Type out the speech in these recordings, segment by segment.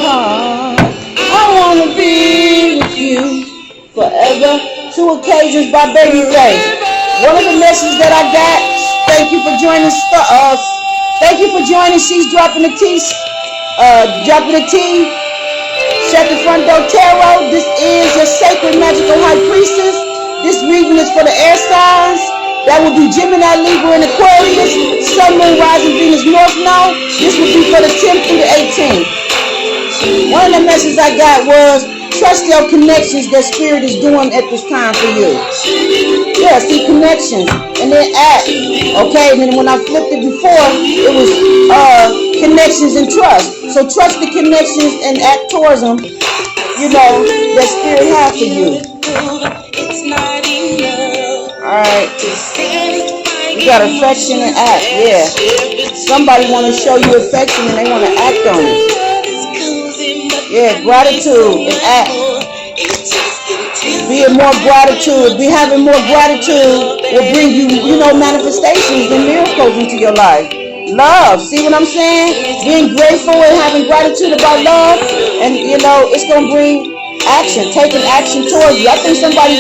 I wanna be with you forever. Two occasions by Babyface. One of the messages that I got. Thank you for joining us. Thank you for joining. She's dropping the tea. Dropping the tea. Shut the front door, tarot. This is your sacred magical high priestess. This reading is for the air signs. That will be Gemini, Libra, and Aquarius. Sun, Moon, Rising, Venus, North Node. This will be for the 10th through the 18th. One of the messages I got was, trust your connections that Spirit is doing at this time for you. Yeah, see, connections. And then act. Okay, and then when I flipped it before, it was connections and trust. So trust the connections and act towards them, that Spirit has for you. Alright. You got affection and act, yeah. Somebody want to show you affection and they want to act on it. Yeah, gratitude and act. Being more gratitude, having more gratitude will bring you, manifestations and miracles into your life. Love, see what I'm saying? Being grateful and having gratitude about love, and it's gonna bring action, taking action towards you. I think somebody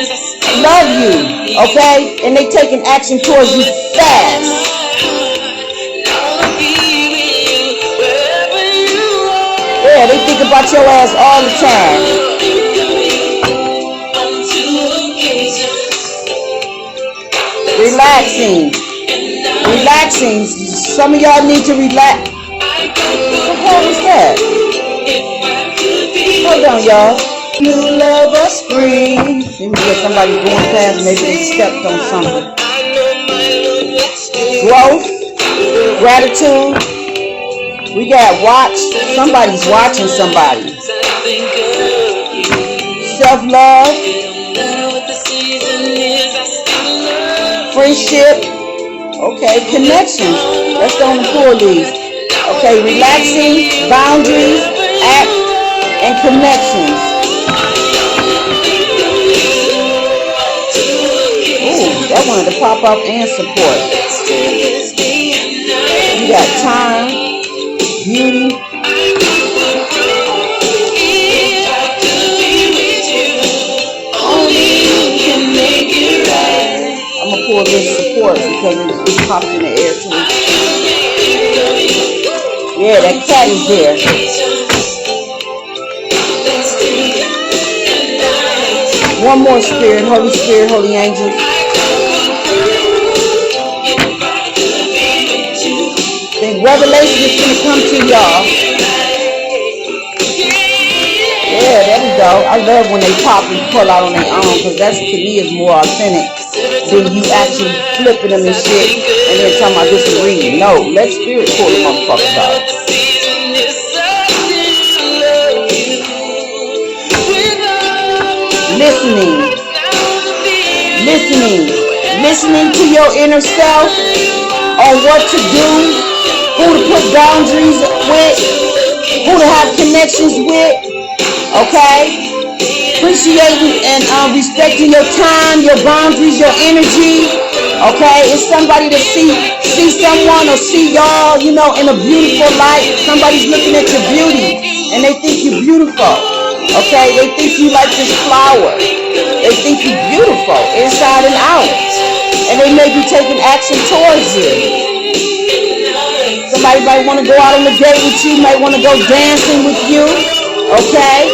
love you, okay, and they taking action towards you fast. Yeah, they think about your ass all the time. Relaxing. Some of y'all need to relax. What the hell is that? Hold on, y'all. You love a spring. Maybe there's somebody going past, maybe they stepped on something. Growth, gratitude. We got watch. Somebody's watching somebody. Self-love. Friendship. Okay, connections. Let's go and pull these. Okay, relaxing, boundaries, act, and connections. Ooh, that wanted to pop up and support. You got time, beauty. Only you can make it right. I'm gonna pull this support because it's popped in the air too. Yeah, that cat is there. One more spirit, holy angel. The revelation is gonna come to y'all. Yeah, there we go. I love when they pop and pull out on their own, because that to me is more authentic than you actually flipping them and shit and then talking about this is reading. No, let Spirit pull the motherfuckers out. Listening to your inner self on what to do, who to put boundaries with, who to have connections with, okay? Appreciating and respecting your time, your boundaries, your energy, okay? It's somebody to see someone or see y'all, in a beautiful light. Somebody's looking at your beauty and they think you're beautiful, okay? They think you like this flower. They think you're beautiful inside and out. And they may be taking action towards you. Somebody might want to go out on a date with you, might want to go dancing with you, okay?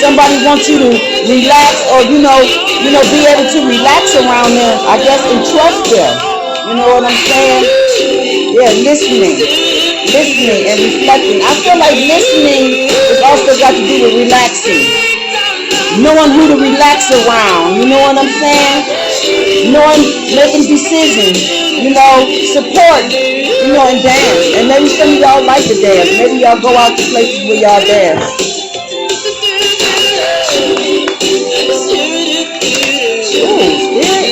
Somebody wants you to relax or, be able to relax around them, I guess, and trust them. You know what I'm saying? Yeah, listening and reflecting. I feel like listening is also got to do with relaxing. Knowing who to relax around, you know what I'm saying? Making decisions, support, and dance. And maybe some of y'all like to dance. Maybe y'all go out to places where y'all dance. Ooh, Spirit.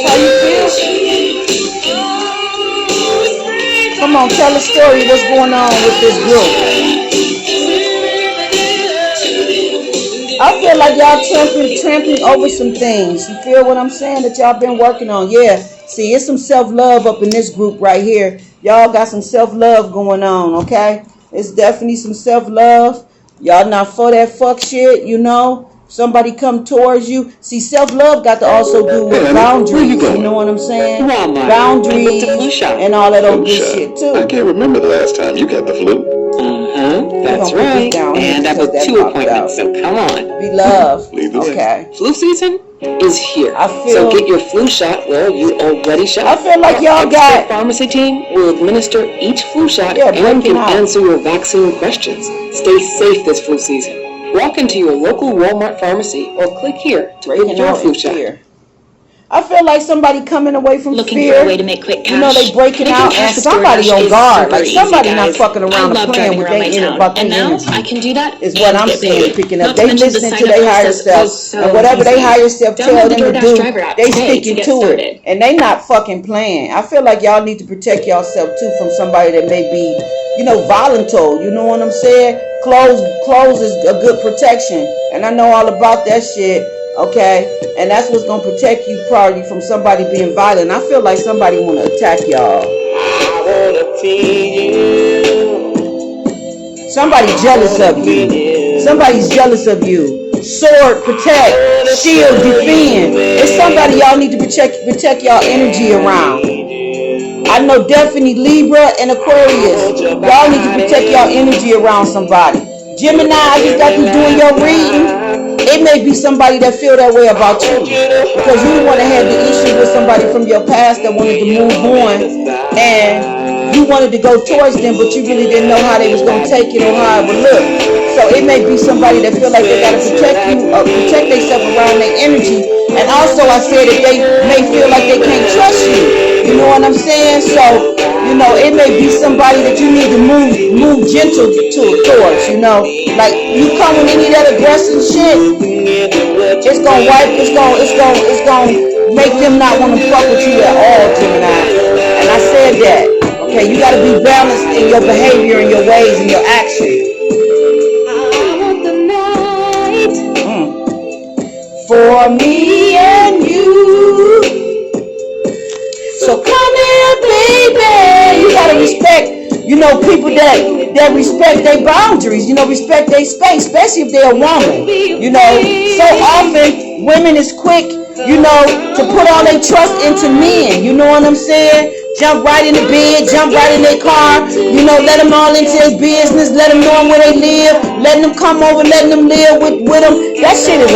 How you feel? Come on, tell a story. What's going on with this group? I feel like y'all trampling over some things. You feel what I'm saying? That y'all been working on. Yeah. See, it's some self-love up in this group right here. Y'all got some self-love going on, okay? It's definitely some self-love. Y'all not for that fuck shit, you know. Somebody come towards you. See, self-love got to also do with boundaries. You know what I'm saying? Boundaries and all that old good shit too. I can't remember the last time you got the flu. That's right. And I booked 2 appointments, so come on. Be love. Okay. Flu season is here. So get your flu shot where you already shot. I feel like y'all got pharmacy team will administer each flu shot and can answer your vaccine questions. Stay safe this flu season. Walk into your local Walmart pharmacy or click here to book your flu shot. I feel like somebody coming away from fear. For a way to make quick cash. You know, they breaking out and somebody on guard. Like somebody not fucking around and playing with their energy. And now I can do that. Is what I'm saying, picking up. They listening to their higher self. And whatever they higher self tell them to do, they sticking to it. And they not fucking playing. I feel like y'all need to protect yourself too from somebody that may be, you know, voluntold. You know what I'm saying? Clothes is a good protection. And I know all about that shit. Okay, and that's what's gonna protect you probably from somebody being violent. I feel like somebody wanna attack y'all. Somebody jealous of you. Somebody's jealous of you. Sword, protect, shield, defend. It's somebody y'all need to protect y'all energy around. I know definitely Libra and Aquarius. Y'all need to protect y'all energy around somebody. Gemini, I just got you doing your reading. It may be somebody that feel that way about you because you want to have the issue with somebody from your past that wanted to move on and you wanted to go towards them, but you really didn't know how they was going to take it or how it would look. So it may be somebody that feel like they got to protect you or protect themselves around their energy. And also I said that they may feel like they can't trust you. You know what I'm saying? So, you know, it may be somebody that you need to move gentle towards, you know. Like you come with any of that aggressive shit, it's gonna make them not want to fuck with you at all, Gemini. And I said that. Okay, you gotta be balanced in your behavior and your ways and your actions. For me and you. So come here, baby. You gotta respect, you know, people that respect their boundaries, you know, respect their space, especially if they're a woman. You know, so often women is quick, you know, to put all their trust into men. You know what I'm saying? Jump right in the bed, jump right in their car, you know, let them all into their business, let them know where they live, letting them come over, letting them live with them. That shit is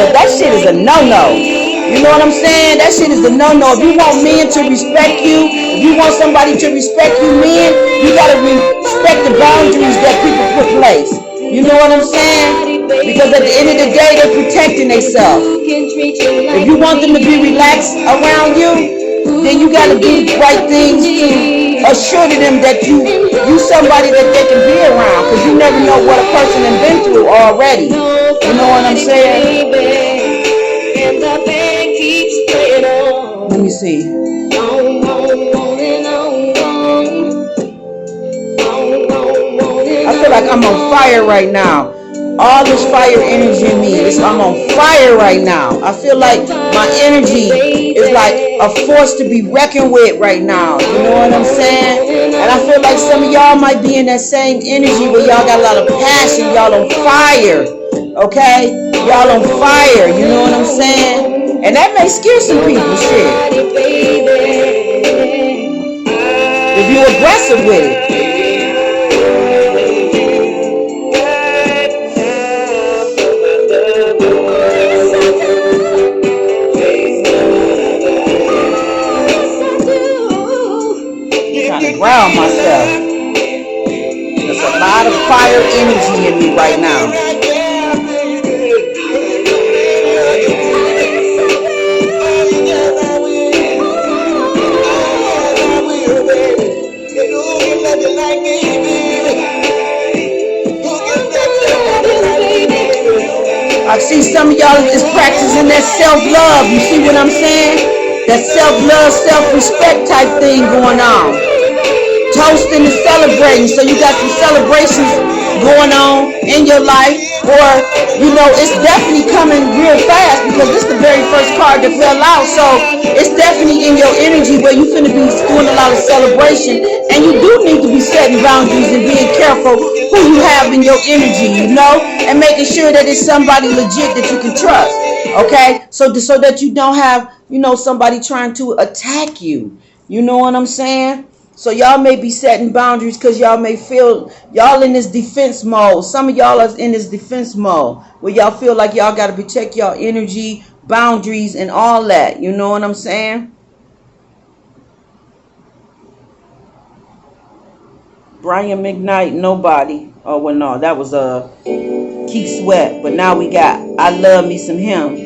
a no-no. You know what I'm saying? That shit is a no-no. If you want men to respect you, if you want somebody to respect you, men, you gotta respect the boundaries that people put place. You know what I'm saying? Because at the end of the day, they're protecting themselves. If you want them to be relaxed around you, then you got to do the right things to assure to them that you somebody that they can be around, because you never know what a person has been through already. You know what I'm saying? Let me see. I feel like I'm on fire right now. All this fire energy in me, I'm on fire right now. I feel like my energy is like a force to be reckoned with right now. You know what I'm saying? And I feel like some of y'all might be in that same energy where y'all got a lot of passion. Y'all on fire. Okay? Y'all on fire. You know what I'm saying? And that may scare some people, shit. If you're aggressive with it. Around myself. There's a lot of fire energy in me right now. I see some of y'all is practicing that self-love. You see what I'm saying? That self-love, self-respect type thing going on. Toasting and celebrating. So you got some celebrations going on in your life, or it's definitely coming real fast because this is the very first card that fell out. So it's definitely in your energy where you finna be doing a lot of celebration, and you do need to be setting boundaries and being careful who you have in your energy, and making sure that it's somebody legit that you can trust. Okay, so that you don't have somebody trying to attack you. You know what I'm saying? So y'all may be setting boundaries because y'all may feel y'all in this defense mode. Some of y'all are in this defense mode where y'all feel like y'all got to protect y'all energy, boundaries, and all that. You know what I'm saying? Brian McKnight, nobody. Oh, well, no, that was Keith Sweat. But now we got I Love Me Some Him.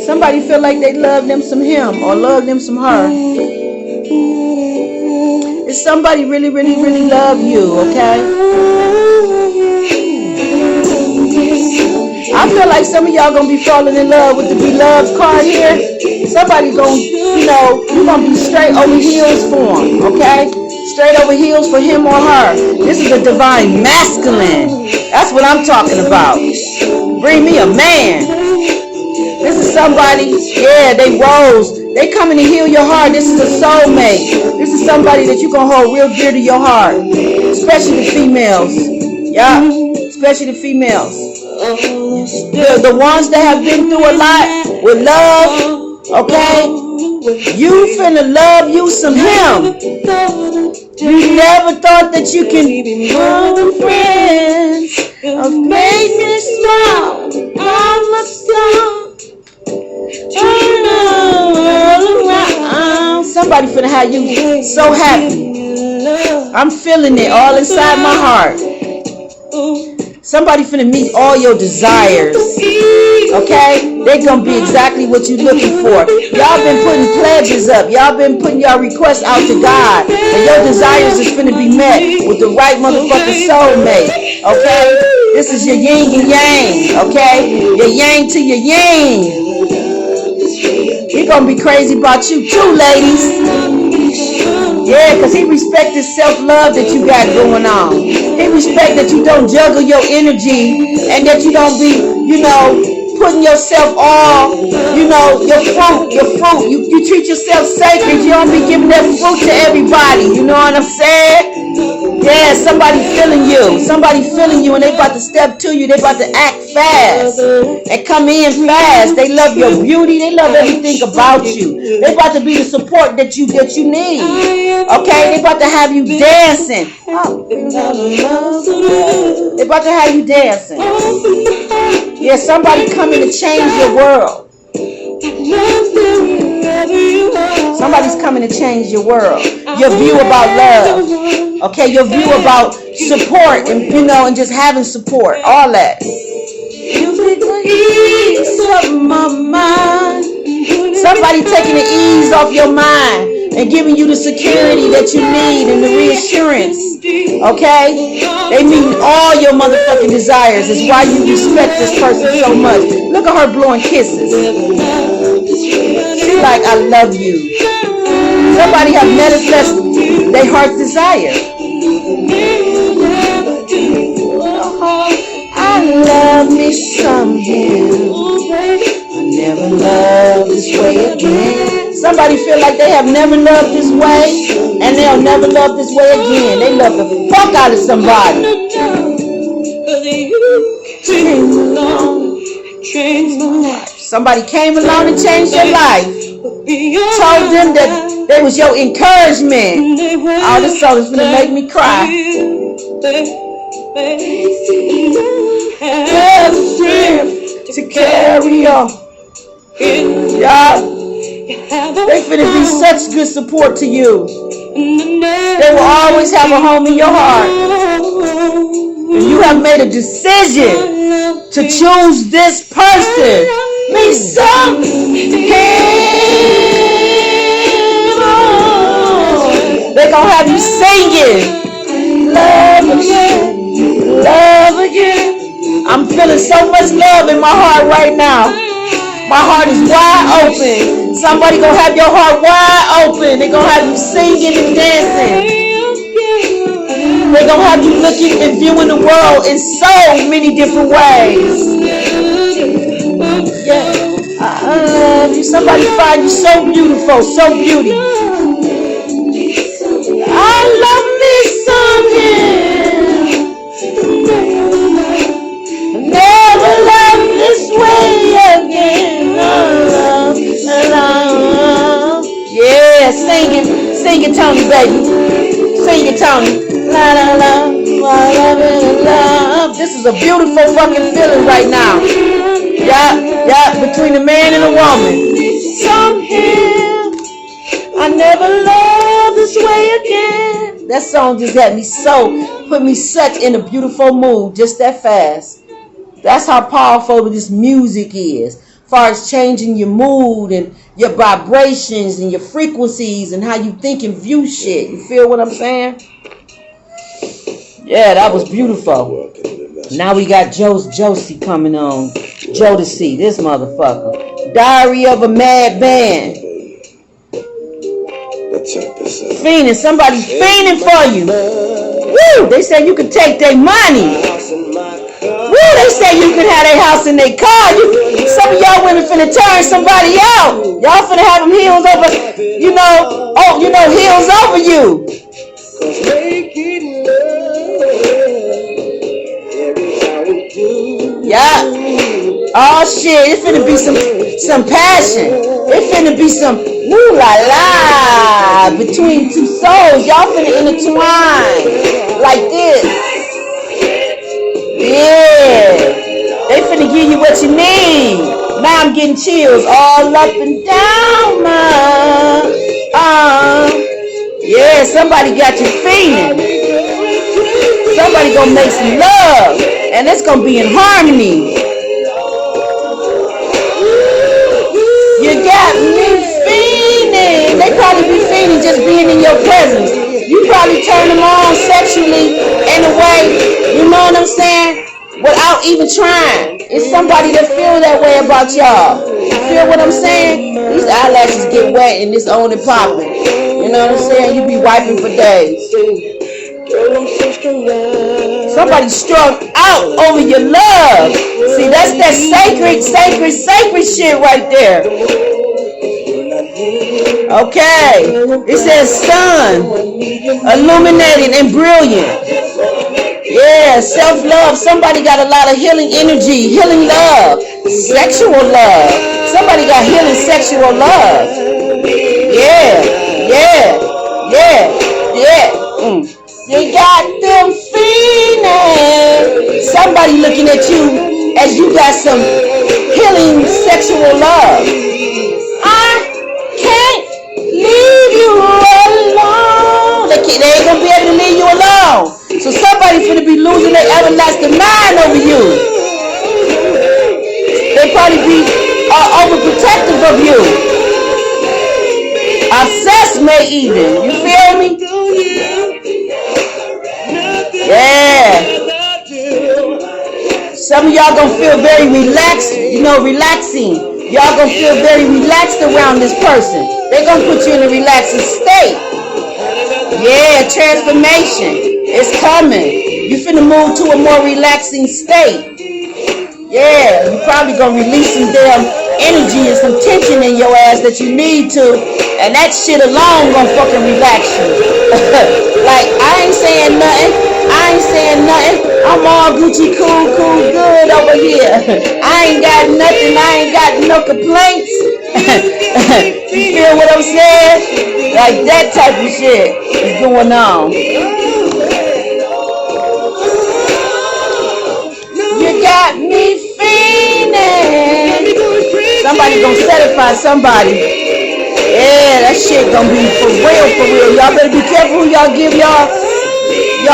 Somebody feel like they love them some him or love them some her. If somebody really, really, really love you, okay? I feel like some of y'all gonna be falling in love with the beloved card here. Somebody gonna, you're gonna be straight over heels for him, okay? Straight over heels for him or her. This is a divine masculine. That's what I'm talking about. Bring me a man. This is somebody, they rose. They coming to heal your heart. This is a soulmate. This is somebody that you're going to hold real dear to your heart. Especially the females. Yeah, especially the females. The ones that have been through a lot with love, okay? You finna love you some him. You never thought that you can be more than friends. I've made me smile. I'm a star. Turn around. Somebody finna have you so happy. I'm feeling it all inside my heart. Somebody finna meet all your desires. Okay? They gonna be exactly what you looking for. Y'all been putting pledges up. Y'all been putting y'all requests out to God. And your desires is finna be met with the right motherfucking soulmate. Okay? This is your yin and yang. Okay? Your yang to your yang. He gonna be crazy about you too, ladies. Yeah, because he respects the self-love that you got going on. He respects that you don't juggle your energy and that you don't be, putting yourself all, your fruit. You treat yourself sacred. You don't be giving that fruit to everybody. You know what I'm saying? Yeah, somebody feeling you. Somebody feeling you and they about to step to you. They about to act fast and come in fast. They love your beauty. They love everything about you. They about to be the support that you need. Okay? They about to have you dancing. They about to have you dancing. Yeah, somebody coming to change your world. Somebody's coming to change your world. Your view about love. Okay, your view about support and and just having support. All that. Somebody taking the ease off your mind and giving you the security that you need and the reassurance. Okay? They meet all your motherfucking desires. It's why you respect this person so much. Look at her blowing kisses. She like, I love you. Somebody have manifested their heart's desire. I love me some him. I never loved this way again. Somebody feel like they have never loved this way, and they'll never love this way again. They love the fuck out of somebody. Somebody came along and changed your life. Told them that they was your encouragement. All this song is gonna make me cry. Have strength to carry on. Y'all, they finna be such good support to you. They will always have a home in your heart. And you have made a decision to choose this person. Me some they gonna have you singing. Love again, love again. I'm feeling so much love in my heart right now. My heart is wide open. Somebody gonna have your heart wide open. They gonna have you singing and dancing. They're gonna have you looking and viewing the world in so many different ways. Yeah, I love you. Somebody find you so beautiful, so beauty. I love me some him. Never love this way again. Yeah, sing it, Tony, baby. Sing it, Tony. La la la, la la la. This is a beautiful fucking feeling right now. Yeah, between the man and the woman. Somehow I never loved this way again. That song just got me put me such in a beautiful mood just that fast. That's how powerful this music is. As far as changing your mood and your vibrations and your frequencies and how you think and view shit. You feel what I'm saying? Yeah, that was beautiful. Now we got Josie coming on. Jodeci, this motherfucker. Diary of a Mad Band. Fiending, somebody's fiending for you. Woo, they say you can take their money. Woo, they say you can have their house and their car. Some of y'all women finna turn somebody out. Y'all finna have them heels over, heels over you. Yeah. Oh shit, it's finna be some passion. It finna be some woo la la between two souls. Y'all finna intertwine like this. Yeah. They finna give you what you need. Now I'm getting chills all up and down my yeah, somebody got you feeling. Somebody gonna make some love. And it's gonna be in harmony. You got me feeling. They probably be feeling just being in your presence. You probably turn them on sexually in a way, you know what I'm saying? Without even trying. It's somebody that feel that way about y'all. You feel what I'm saying? These eyelashes get wet and it's on and popping. You know what I'm saying? You be wiping for days. Somebody strung out over your love. See, that's that sacred shit right there. Okay. It says sun, illuminated and brilliant. Yeah, self-love. Somebody got a lot of healing energy, healing love, sexual love. Somebody got healing sexual love. Yeah. You got them feeling. Somebody looking at you as you got some healing sexual love. I can't leave you alone. They ain't gonna be able to leave you alone. So somebody's gonna be losing their everlasting mind over you. They probably be overprotective of you. Obsessed may even. You feel me? Yeah. Some of y'all gonna feel very relaxed, relaxing. Y'all gonna feel very relaxed around this person. They gonna put you in a relaxing state. Yeah, transformation is coming. You finna move to a more relaxing state. Yeah, you probably gonna release some damn energy and some tension in your ass that you need to, and that shit alone gonna fucking relax you. Like, I ain't saying nothing. I'm all Gucci, cool, good over here. I ain't got nothing. I ain't got no complaints. You feel what I'm saying? Like that type of shit is going on. You got me feeling. Somebody gonna satisfy somebody. Yeah, that shit gonna be for real. Y'all better be careful who y'all give y'all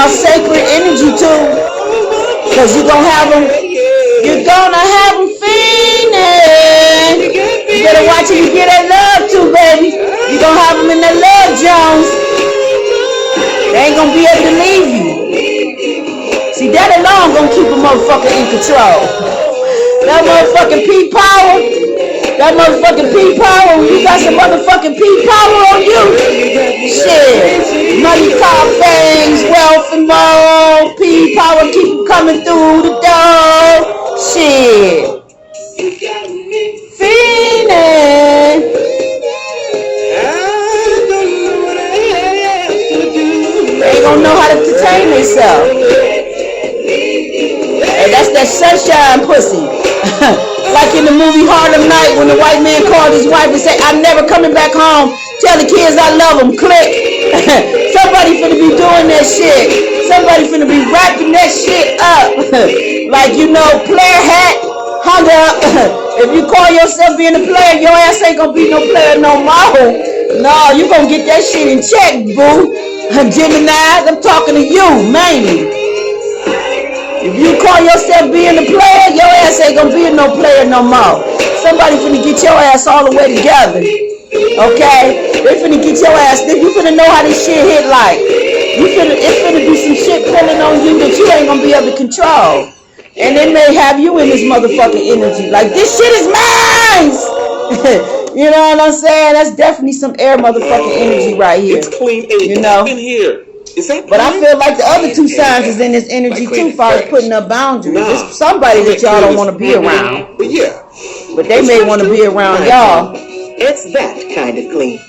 sacred energy to, cause you're gonna have them feeling. You better watch who you get that love to, baby. You're gonna have them in that love Jones. They ain't gonna be able to leave you. See, that alone gonna keep a motherfucker in control. That motherfucking P power. That motherfucking P power. You got some motherfucking P power on you. Shit. Money, car, things, wealth, and more. P power keep coming through the door. Shit. Feeling. They ain't gonna know how to contain themselves. Hey, that's that sunshine pussy. Like in the movie Harlem Night when the white man called his wife and said, I'm never coming back home. Tell the kids I love them. Click. Somebody finna be doing that shit. Somebody finna be wrapping that shit up. Like, you know, player hat hung up. If you call yourself being a player, your ass ain't gonna be no player no more. No, you gonna get that shit in check, boo. Gemini, I'm talking to you, mainly. If you call yourself being a player, your ass ain't gonna be no player no more. Somebody finna get your ass all the way together. Okay? They finna get your ass. You finna know how this shit hit like. It's finna be some shit pulling on you that you ain't gonna be able to control. And they may have you in this motherfucking energy. Like, this shit is mine! You know what I'm saying? That's definitely some air motherfucking energy right here. It's clean air. You know? In here. Is that but I feel like the other two signs is in this energy too, far as putting up boundaries. It's somebody that y'all don't want to be around. But yeah. But they may want to be around y'all. It's that kind of clean.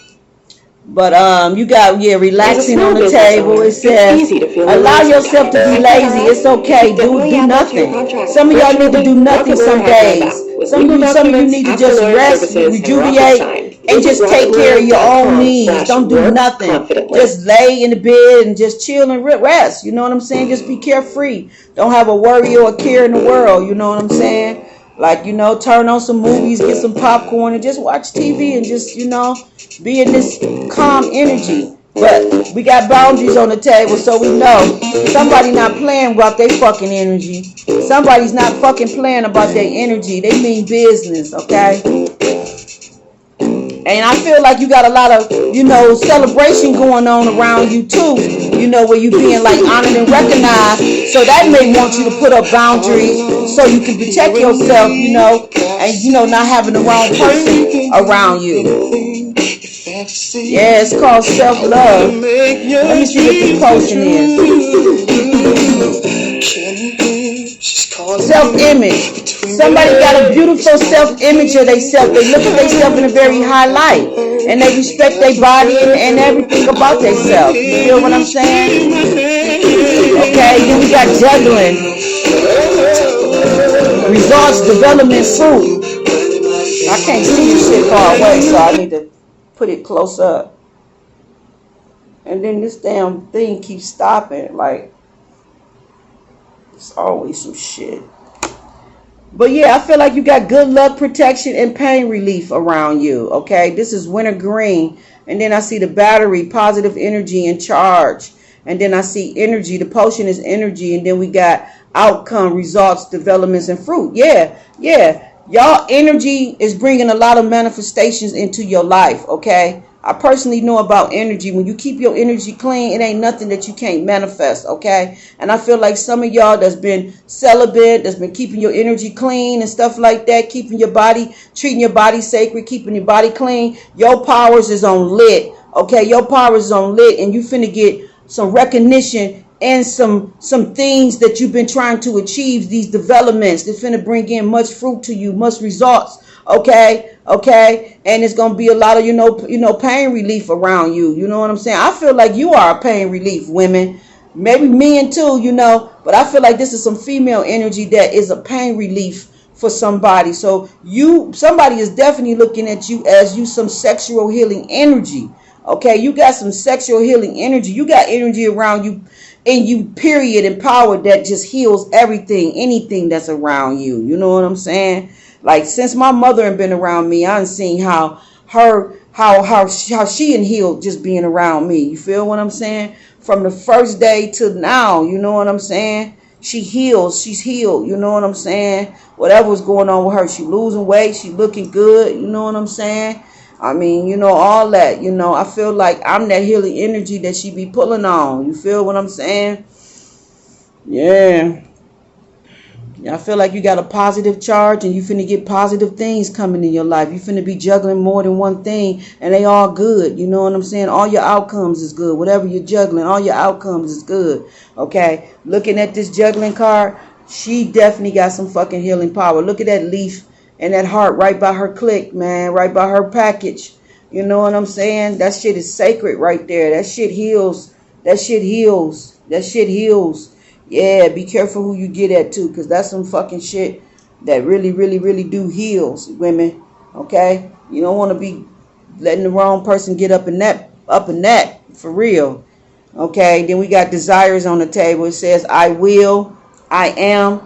But you got relaxing on the table. It says allow yourself to be lazy. It's okay. Do nothing. Some of y'all need to do nothing some days. Some of you need to just rest, rejuvenate, and just take care of your own needs. Don't do nothing. Just lay in the bed and just chill and rest. You know what I'm saying? Just be carefree. Don't have a worry or a care in the world. You know what I'm saying? Like, you know, turn on some movies, get some popcorn, and just watch TV and just, you know, be in this calm energy. But we got boundaries on the table, so we know somebody not playing about their fucking energy. Somebody's not fucking playing about their energy. They mean business, okay? And I feel like you got a lot of, you know, celebration going on around you too. You know, where you being like honored and recognized. So that may want you to put up boundaries so you can protect yourself, you know, and, you know, not having the wrong person around you. Yeah, it's called self-love. Let me see what the potion is. Self-image. Somebody got a beautiful self-image of themselves. They look at themselves in a very high light. And they respect their body and everything about themselves. You feel what I'm saying? Okay, then we got juggling. Results, development, fruit. I can't see this shit far away, so I need to put it close up. And then this damn thing keeps stopping. Like, it's always some shit. But yeah, I feel like you got good luck, protection, and pain relief around you. Okay, this is winter green. And then I see the battery, positive energy and charge. And then I see energy. The potion is energy. And then we got outcome, results, developments, and fruit. Yeah. Y'all energy is bringing a lot of manifestations into your life, okay? I personally know about energy. When you keep your energy clean, it ain't nothing that you can't manifest, okay? And I feel like some of y'all that's been celibate, that's been keeping your energy clean and stuff like that, keeping your body, treating your body sacred, keeping your body clean, your powers is on lit, okay? Your powers is on lit, and you finna get some recognition and some things that you've been trying to achieve, these developments that's finna bring in much fruit to you, much results, okay, and it's gonna be a lot of, you know, pain relief around you, you know what I'm saying? I feel like you are a pain relief, women, maybe men too, you know, but I feel like this is some female energy that is a pain relief for somebody. So somebody is definitely looking at you as some sexual healing energy, okay? You got some sexual healing energy. You got energy around you, and you, period, and power that just heals everything, anything that's around you. You know what I'm saying? Like, since my mother had been around me, I've seen how she healed just being around me. You feel what I'm saying? From the first day to now, you know what I'm saying? She's healed, you know what I'm saying? Whatever's going on with her, she losing weight, she looking good, you know what I'm saying? I mean, you know, all that, you know, I feel like I'm that healing energy that she be pulling on. You feel what I'm saying? Yeah. I feel like you got a positive charge and you finna get positive things coming in your life. You finna be juggling more than one thing and they all good. You know what I'm saying? All your outcomes is good. Whatever you're juggling, all your outcomes is good. Okay? Looking at this juggling card, she definitely got some fucking healing power. Look at that leaf and that heart right by her click, man. Right by her package. You know what I'm saying? That shit is sacred right there. That shit heals. That shit heals. That shit heals. Yeah, be careful who you get at too, because that's some fucking shit that really, really, really do heals women. Okay? You don't want to be letting the wrong person get up in that for real. Okay, then we got desires on the table. It says I will, I am.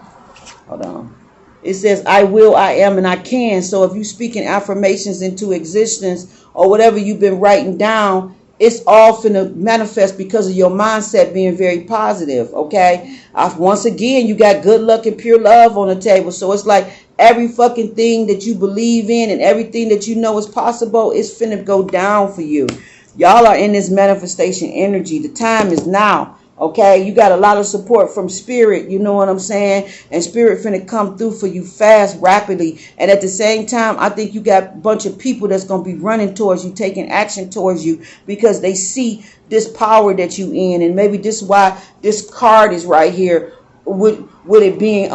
Hold on. It says I will, I am, and I can. So if you speaking affirmations into existence or whatever you've been writing down, it's all finna manifest because of your mindset being very positive, okay? Once again, you got good luck and pure love on the table. So it's like every fucking thing that you believe in and everything that you know is possible is finna go down for you. Y'all are in this manifestation energy. The time is now. Okay, you got a lot of support from spirit, you know what I'm saying? And spirit finna come through for you fast, rapidly. And at the same time, I think you got a bunch of people that's going to be running towards you, taking action towards you because they see this power that you in. And maybe this is why this card is right here with it being,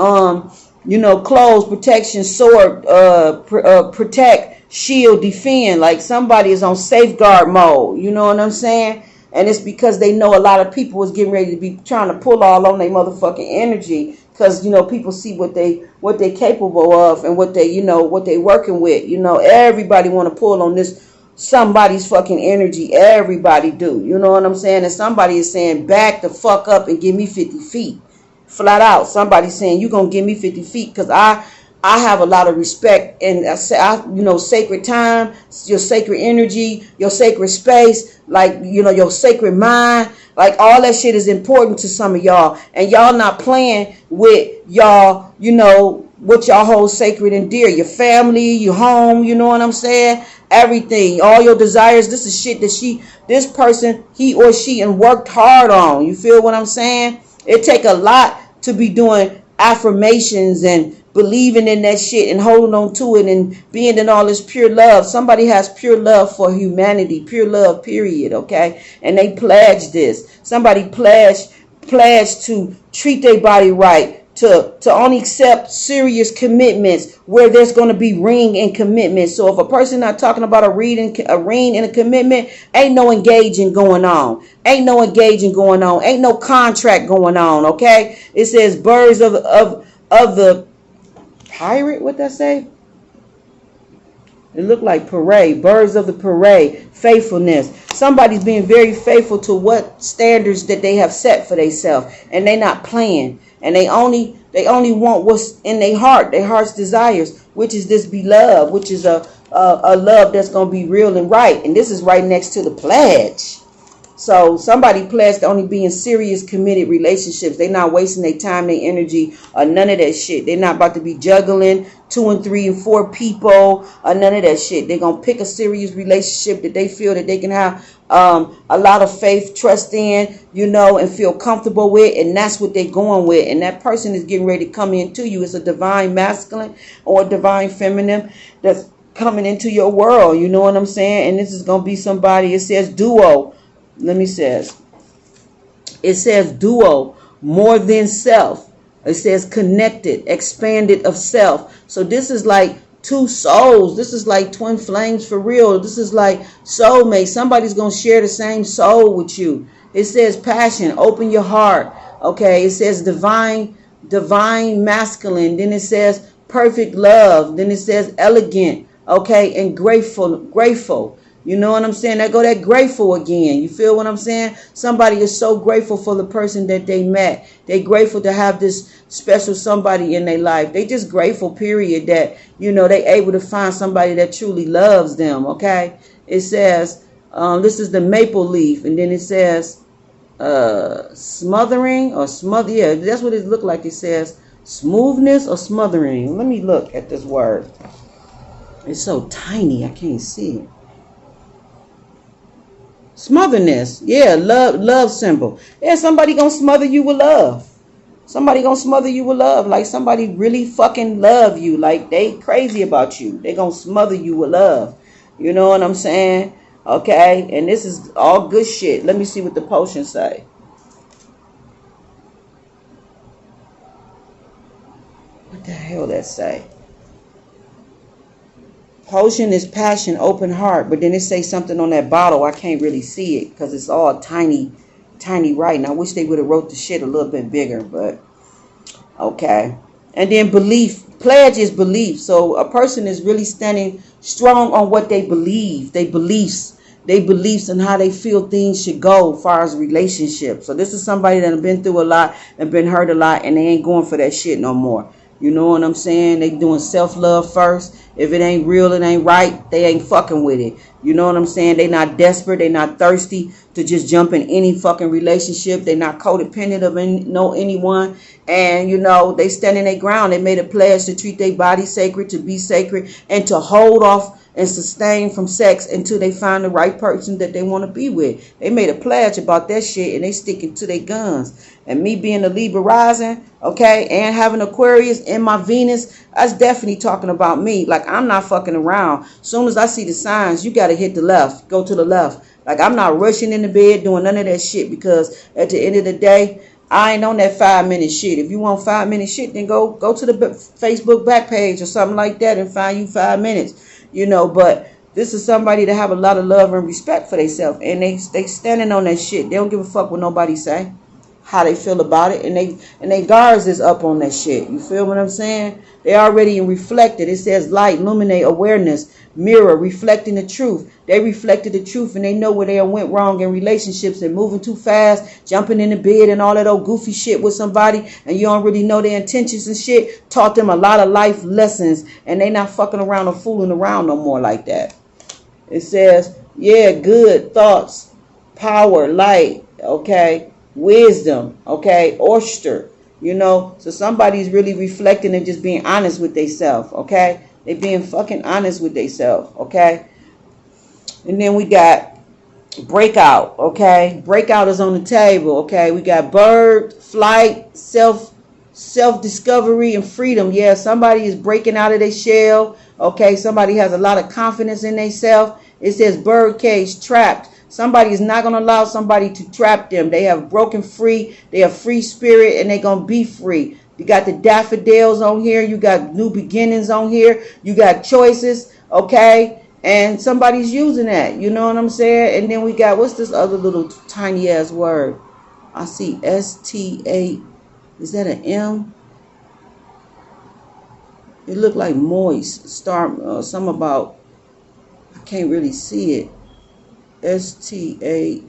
you know, clothes, protection, sword, protect, shield, defend. Like somebody is on safeguard mode, you know what I'm saying? And it's because they know a lot of people is getting ready to be trying to pull all on their motherfucking energy. Because, you know, people see what they capable of and what they, you know, what they working with. You know, everybody want to pull on this somebody's fucking energy. Everybody do. You know what I'm saying? And somebody is saying, back the fuck up and give me 50 feet. Flat out. Somebody's saying, you going to give me 50 feet because I have a lot of respect and, you know, sacred time, your sacred energy, your sacred space, like, you know, your sacred mind, like all that shit is important to some of y'all. And y'all not playing with y'all, you know, what y'all hold sacred and dear. Your family, your home, you know what I'm saying? Everything, all your desires. This is shit that this person, he or she, and worked hard on. You feel what I'm saying? It take a lot to be doing affirmations and believing in that shit and holding on to it and being in all this pure love. Somebody has pure love for humanity, pure love, period, okay? And they pledge this. Somebody pledged to treat their body right, to only accept serious commitments where there's going to be ring and commitment. So if a person not talking about a ring and a commitment, ain't no engaging going on. Ain't no engaging going on. Ain't no contract going on, okay? It says birds of the pirate, what that say? It looked like parade, birds of the parade, faithfulness. Somebody's being very faithful to what standards that they have set for themselves, and they not playing. And they only want what's in their heart's desires, which is this beloved, which is a love that's gonna be real and right. And this is right next to the pledge. So somebody pledged to only be in serious, committed relationships. They're not wasting their time, their energy, or none of that shit. They're not about to be juggling 2 and 3 and 4 people, or none of that shit. They're going to pick a serious relationship that they feel that they can have a lot of faith, trust in, you know, and feel comfortable with. And that's what they're going with. And that person is getting ready to come into you. It's a divine masculine or a divine feminine that's coming into your world. You know what I'm saying? And this is going to be somebody, it says duo. It says duo, more than self. It says connected, expanded of self. So this is like 2 souls. This is like twin flames for real. This is like soulmate. Somebody's going to share the same soul with you. It says passion, open your heart. Okay, it says divine masculine. Then it says perfect love. Then it says elegant, okay, and grateful. You know what I'm saying? That grateful again. You feel what I'm saying? Somebody is so grateful for the person that they met. They grateful to have this special somebody in their life. They just grateful, period, that, you know, they able to find somebody that truly loves them, okay? It says, this is the maple leaf. And then it says, smothering or smother. Yeah, that's what it looked like. It says smoothness or smothering. Let me look at this word. It's so tiny, I can't see it. Smotherness. Yeah, love symbol. Yeah, somebody gonna smother you with love. Somebody gonna smother you with love. Like somebody really fucking love you. Like they crazy about you. They gonna smother you with love. You know what I'm saying? Okay. And this is all good shit. Let me see what the potion say. What the hell that say? Potion is passion, open heart. But then it say something on that bottle. I can't really see it because it's all tiny writing. I wish they would have wrote the shit a little bit bigger, but okay. And then belief. Pledge is belief. So a person is really standing strong on what they believe. They beliefs and how they feel things should go as far as relationships. So this is somebody that have been through a lot and been hurt a lot, and they ain't going for that shit no more. You know what I'm saying? They doing self-love first. If it ain't real, it ain't right, they ain't fucking with it. You know what I'm saying? They not desperate. They not thirsty to just jump in any fucking relationship. They not codependent of anyone. And, you know, they standing their ground. They made a pledge to treat their body sacred, to be sacred, and to hold off and sustain from sex until they find the right person that they want to be with. They made a pledge about that shit, and they sticking to their guns. And me being a Libra rising, okay, and having Aquarius in my Venus, that's definitely talking about me. Like, I'm not fucking around. Soon as I see the signs, you got to hit the left. Go to the left. Like, I'm not rushing in the bed doing none of that shit, because at the end of the day, I ain't on that 5-minute shit. If you want 5-minute shit, then go to the Facebook back page or something like that and find you 5 minutes. You know, but this is somebody that have a lot of love and respect for themselves, and they standing on that shit. They don't give a fuck what nobody say, how they feel about it, and they guards is up on that shit. You feel what I'm saying? They already reflected. It says light, illuminate, awareness, mirror, reflecting the truth. They reflected the truth, and they know where they went wrong in relationships and moving too fast, jumping in the bed and all that old goofy shit with somebody, and you don't really know their intentions and shit. Taught them a lot of life lessons, and they not fucking around or fooling around no more like that. It says, yeah, good thoughts, power, light, okay, wisdom, okay, oyster, you know. So somebody's really reflecting and just being honest with themselves, okay. They being fucking honest with themselves, okay. And then we got breakout, okay. Breakout is on the table, okay. We got bird, flight, self-discovery, and freedom. Yeah, somebody is breaking out of their shell, okay. Somebody has a lot of confidence in themselves. It says bird cage, trapped. Somebody is not going to allow somebody to trap them. They have broken free. They have free spirit, and they're going to be free. You got the daffodils on here. You got new beginnings on here. You got choices, okay? And somebody's using that. You know what I'm saying? And then we got, what's this other little tiny ass word? I see S-T-A. Is that an M? It looked like moist. Star, something about, I can't really see it. S-T-A.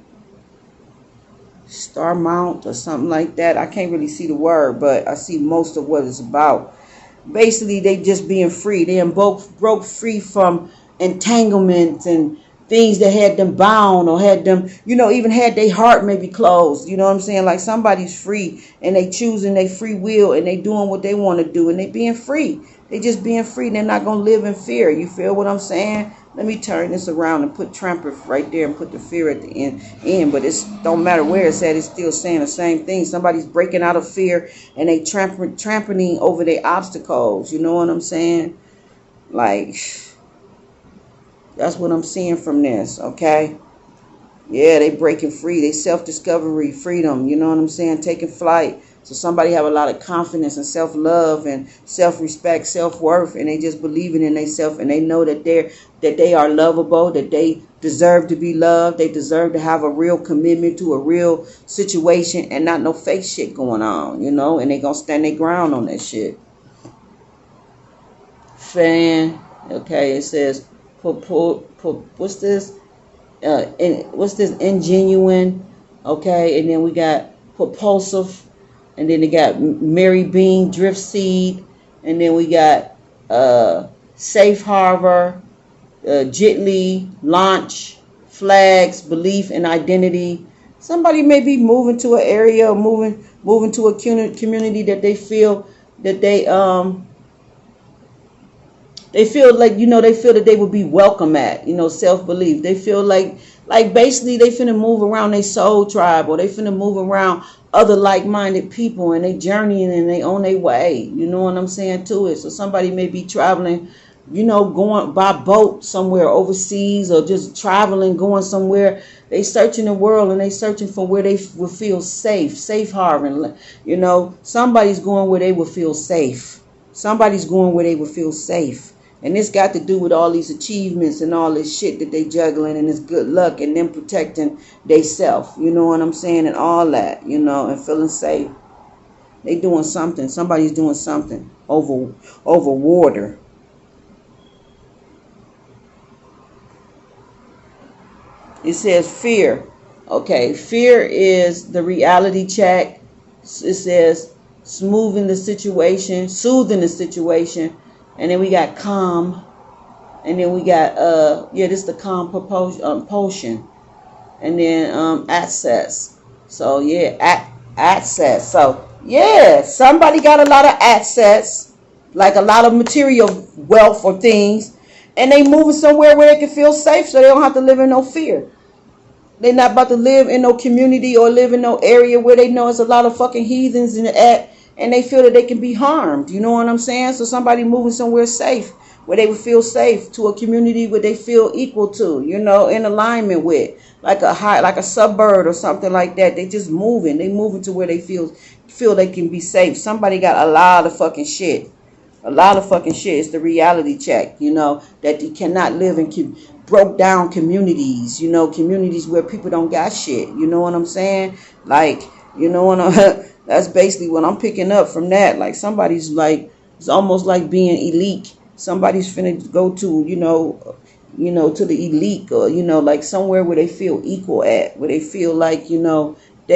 Star mount or something like that. I can't really see the word, but I see most of what it's about. Basically, they just being free. They broke free from entanglements and things that had them bound or had them, you know, even had their heart maybe closed. You know what I'm saying? Like somebody's free and they choosing their free will and they doing what they want to do and they being free. They just being free. They're not going to live in fear. You feel what I'm saying? Let me turn this around and put tramper right there and put the fear at the end. But it don't matter where it's at. It's still saying the same thing. Somebody's breaking out of fear and they trampling over their obstacles. You know what I'm saying? Like, that's what I'm seeing from this, okay? Yeah, they breaking free. They self-discovery, freedom. You know what I'm saying? Taking flight. So somebody have a lot of confidence and self-love and self-respect, self-worth, and they just believing in themselves, and they know that they are lovable, that they deserve to be loved, they deserve to have a real commitment to a real situation and not no fake shit going on, you know, and they gonna stand their ground on that shit. Fan, okay, it says, what's this? What's this? Ingenuine, okay, and then we got propulsive. And then they got Mary Bean, Drift Seed. And then we got Safe Harbor, Jitly, Launch, Flags, Belief, and Identity. Somebody may be moving to an area or moving to a community that they feel that they feel like, you know, they feel that they would be welcome at, you know, self-belief. They feel like basically they finna move around their soul tribe, or they finna move around other like-minded people, and they journeying and they on their way. You know what I'm saying, to it. So somebody may be traveling, going by boat somewhere overseas, or just traveling, going somewhere. They searching the world and they searching for where they will feel safe harboring. Somebody's going where they will feel safe. Somebody's going where they will feel safe. And this got to do with all these achievements and all this shit that they juggling, and it's good luck and them protecting theyself. You know what I'm saying? And all that, and feeling safe. They doing something. Somebody's doing something over water. It says fear. Okay, fear is the reality check. It says soothing the situation. And then we got calm. And then we got, this is the calm potion. And then access. So, access. So, somebody got a lot of access. Like a lot of material wealth or things. And they moving somewhere where they can feel safe, so they don't have to live in no fear. They're not about to live in no community or live in no area where they know there's a lot of fucking heathens and they feel that they can be harmed. You know what I'm saying? So somebody moving somewhere safe, where they would feel safe, to a community where they feel equal to, in alignment with, like a suburb or something like that. They just moving. They moving to where they feel they can be safe. Somebody got a lot of fucking shit. A lot of fucking shit. It's the reality check, that you cannot live in broke down communities, communities where people don't got shit. You know what I'm saying? Like, that's basically what I'm picking up from that. Like, somebody's like, it's almost like being elite. Somebody's finna go to, to the elite, or, like somewhere where they feel equal at, where they feel like, they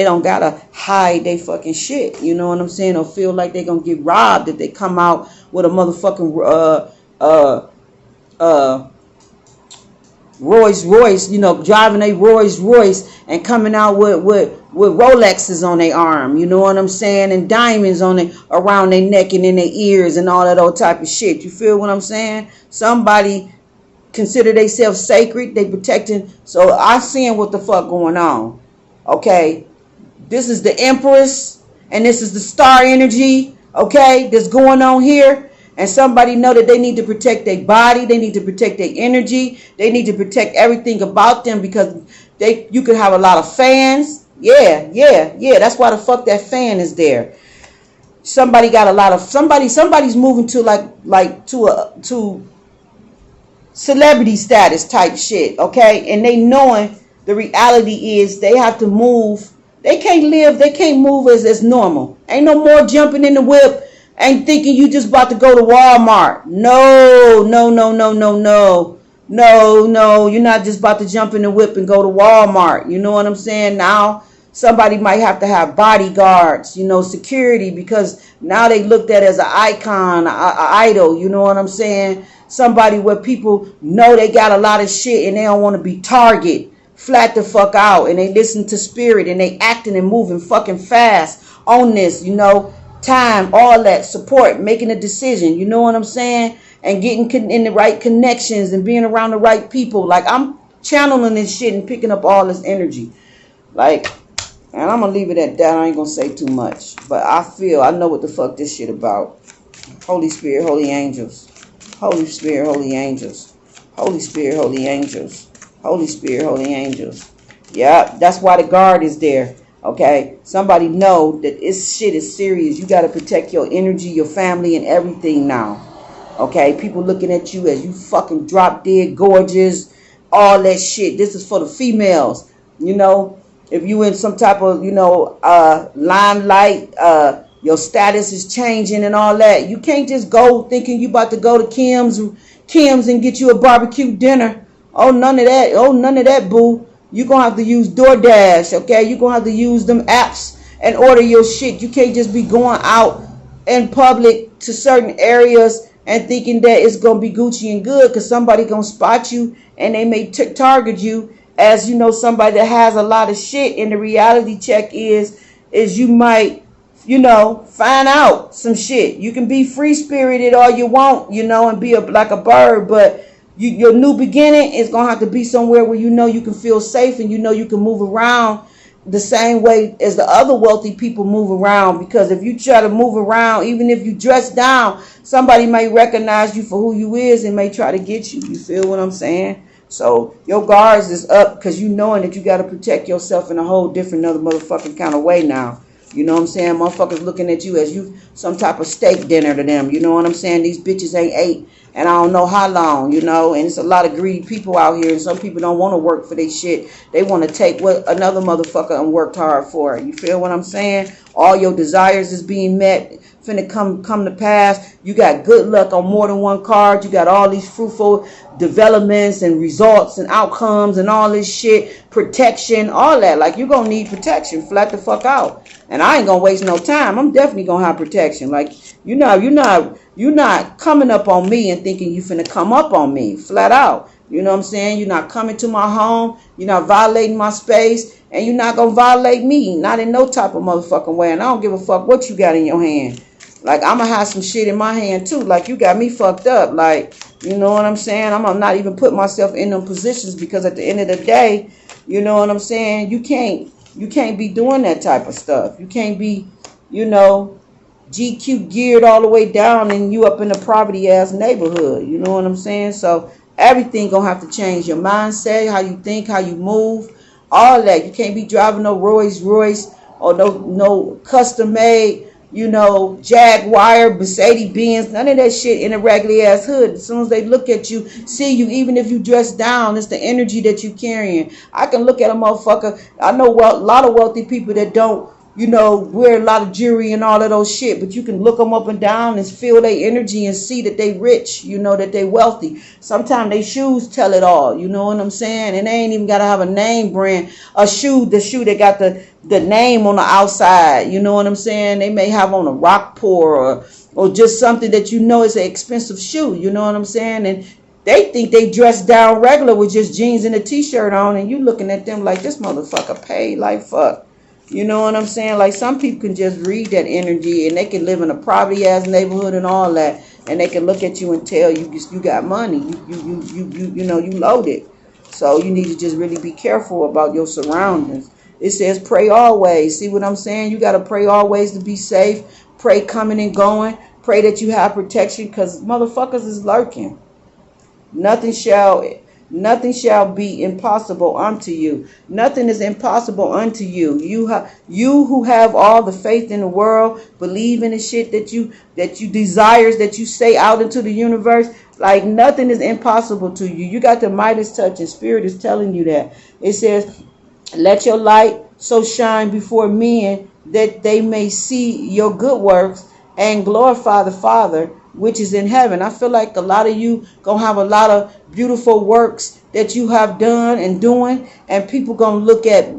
don't gotta hide they fucking shit. You know what I'm saying? Or feel like they gonna get robbed if they come out with a motherfucking Rolls Royce, driving a Rolls Royce and coming out with Rolexes on their arm. You know what I'm saying? And diamonds around their neck and in their ears and all that old type of shit. You feel what I'm saying? Somebody consider themselves sacred. They protecting. So I seeing what the fuck going on. Okay. This is the Empress, and this is the star energy, okay, that's going on here. And somebody know that they need to protect their body, they need to protect their energy, they need to protect everything about them, because you could have a lot of fans. Yeah, that's why the fuck that fan is there. Somebody got a lot of somebody's moving to like to celebrity status type shit, okay? And they knowing the reality is they have to move. They can't move as normal. Ain't no more jumping in the whip. Ain't thinking you just about to go to Walmart. No. You're not just about to jump in the whip and go to Walmart. You know what I'm saying? Now, somebody might have to have bodyguards, security, because now they looked at as an icon, an idol. You know what I'm saying? Somebody where people know they got a lot of shit and they don't want to be target. Flat the fuck out, and they listen to spirit, and they acting and moving fucking fast on this, time, all that support, making a decision, you know what I'm saying, and getting in the right connections and being around the right people. Like, I'm channeling this shit and picking up all this energy, like, and I'm gonna leave it at that. I ain't gonna say too much, but I know what the fuck this shit about. Holy Spirit, holy angels. Holy Spirit, holy angels. Holy Spirit, holy angels. Holy Spirit, holy angels. Yeah, that's why the guard is there. Okay, somebody know that this shit is serious. You got to protect your energy, your family, and everything now. Okay, people looking at you as you fucking drop dead gorgeous, all that shit. This is for the females. If you in some type of limelight, your status is changing and all that. You can't just go thinking you about to go to Kim's and get you a barbecue dinner. Oh, none of that, boo. You're going to have to use DoorDash, okay? You're going to have to use them apps and order your shit. You can't just be going out in public to certain areas and thinking that it's going to be Gucci and good, because somebody going to spot you and they may target you as, somebody that has a lot of shit. And the reality check is you might, find out some shit. You can be free-spirited all you want, and be like a bird, but your new beginning is going to have to be somewhere where you can feel safe and you can move around the same way as the other wealthy people move around, because if you try to move around, even if you dress down, somebody may recognize you for who you is and may try to get you. You feel what I'm saying? So your guards is up because you knowing that you got to protect yourself in a whole different other motherfucking kind of way now. You know what I'm saying? Motherfuckers looking at you as you some type of steak dinner to them. You know what I'm saying? These bitches ain't ate and I don't know how long, you know, and it's a lot of greedy people out here, and some people don't want to work for their shit. They want to take what another motherfucker and worked hard for. You feel what I'm saying? All your desires is being met, finna come to pass. You got good luck on more than one card. You got all these fruitful developments and results and outcomes and all this shit, protection, all that. Like, you're gonna need protection flat the fuck out. And I ain't gonna waste no time. I'm definitely gonna have protection. Like, you're not coming up on me and thinking you finna come up on me flat out. You know what I'm saying? You're not coming to my home. You're not violating my space. And you're not gonna violate me. Not in no type of motherfucking way. And I don't give a fuck what you got in your hand. Like, I'm gonna have some shit in my hand too. Like, you got me fucked up. Like, you know what I'm saying? I'm not even put myself in them positions, because at the end of the day, you know what I'm saying? You can't be doing that type of stuff. You can't be, you know, GQ geared all the way down and you up in a poverty ass neighborhood. You know what I'm saying? So everything gonna have to change. Your mindset, how you think, how you move, all that. You can't be driving no Rolls Royce or no custom made, you know, Jaguar, Mercedes Benz, none of that shit in a raggedy ass hood. As soon as they look at you, see you, even if you dress down, it's the energy that you carrying. I can look at a motherfucker. I know a lot of wealthy people that don't, you know, wear a lot of jewelry and all of those shit, but you can look them up and down and feel their energy and see that they rich, you know, that they wealthy. Sometimes they shoes tell it all, you know what I'm saying? And they ain't even got to have a name brand, the shoe that got the name on the outside, you know what I'm saying? They may have on a Rockport or just something that you know is an expensive shoe, you know what I'm saying? And they think they dress down regular with just jeans and a t-shirt on, and you looking at them like, this motherfucker paid like fuck. You know what I'm saying? Like, some people can just read that energy, and they can live in a poverty ass neighborhood and all that, and they can look at you and tell you got money. You know, you loaded. So you need to just really be careful about your surroundings. It says pray always. See what I'm saying? You got to pray always to be safe. Pray coming and going. Pray that you have protection, because motherfuckers is lurking. Nothing shall be impossible unto you. Nothing is impossible unto you. You who have all the faith in the world, believe in the shit that you desires, that you say out into the universe. Like, nothing is impossible to you. You got the Midas touch, and Spirit is telling you that. It says, let your light so shine before men that they may see your good works and glorify the Father which is in heaven. I feel like a lot of you gonna have a lot of beautiful works that you have done and doing, and people gonna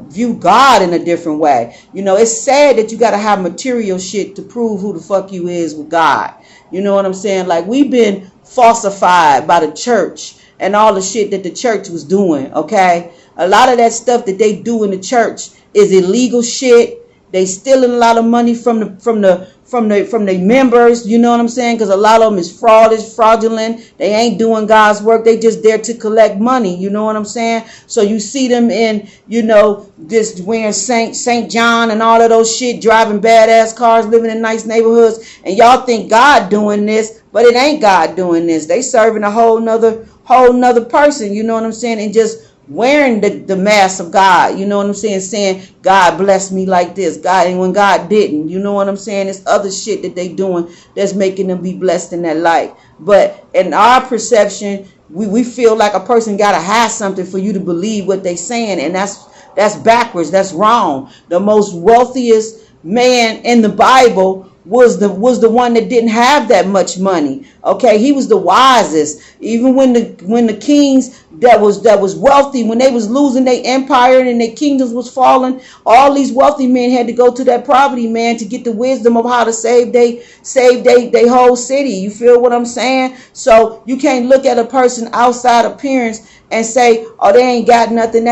view God in a different way. You know, it's sad that you gotta have material shit to prove who the fuck you is with God. You know what I'm saying? Like, we've been falsified by the church and all the shit that the church was doing. Okay, a lot of that stuff that they do in the church is illegal shit. They stealing a lot of money from the members, you know what I'm saying? Because a lot of them is fraudulent. They ain't doing God's work. They just there to collect money, you know what I'm saying? So you see them in, you know, this wearing St. John and all of those shit, driving badass cars, living in nice neighborhoods, and y'all think God doing this, but it ain't God doing this. They serving a whole nother person, you know what I'm saying? And just wearing the mask of God, you know what I'm saying God blessed me like this, God, and when God didn't, you know what I'm saying? It's other shit that they doing that's making them be blessed in that light. But in our perception, we feel like a person gotta have something for you to believe what they saying, and that's backwards. That's wrong. The most wealthiest man in the Bible was the one that didn't have that much money. Okay, he was the wisest. Even when the kings that was wealthy, when they was losing their empire and their kingdoms was falling, all these wealthy men had to go to that poverty man to get the wisdom of how to save they whole city. You feel what I'm saying? So you can't look at a person outside appearance and say, oh, they ain't got nothing,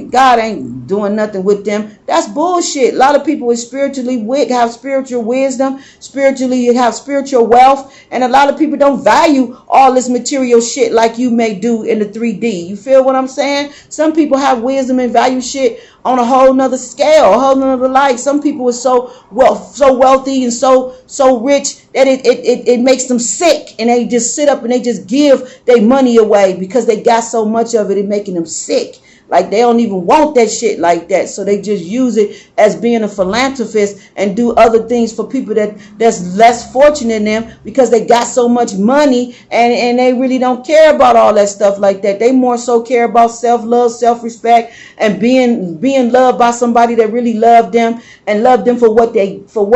God ain't doing nothing with them. That's bullshit. A lot of people is spiritually have spiritual wisdom, spiritually have spiritual wealth, and a lot of people don't value all this material shit like you may do in the 3D. You feel what I'm saying? Some people have wisdom and value shit on a whole nother scale, a whole nother life. Some people are so wealthy and so rich that it makes them sick, and they just sit up and they just give their money away because they got so much of it, making them sick. Like they don't even want that shit like that. So they just use it as being a philanthropist and do other things for people that's less fortunate than them because they got so much money, and they really don't care about all that stuff like that. They more so care about self-love, self-respect, and being loved by somebody that really loved them and loved them for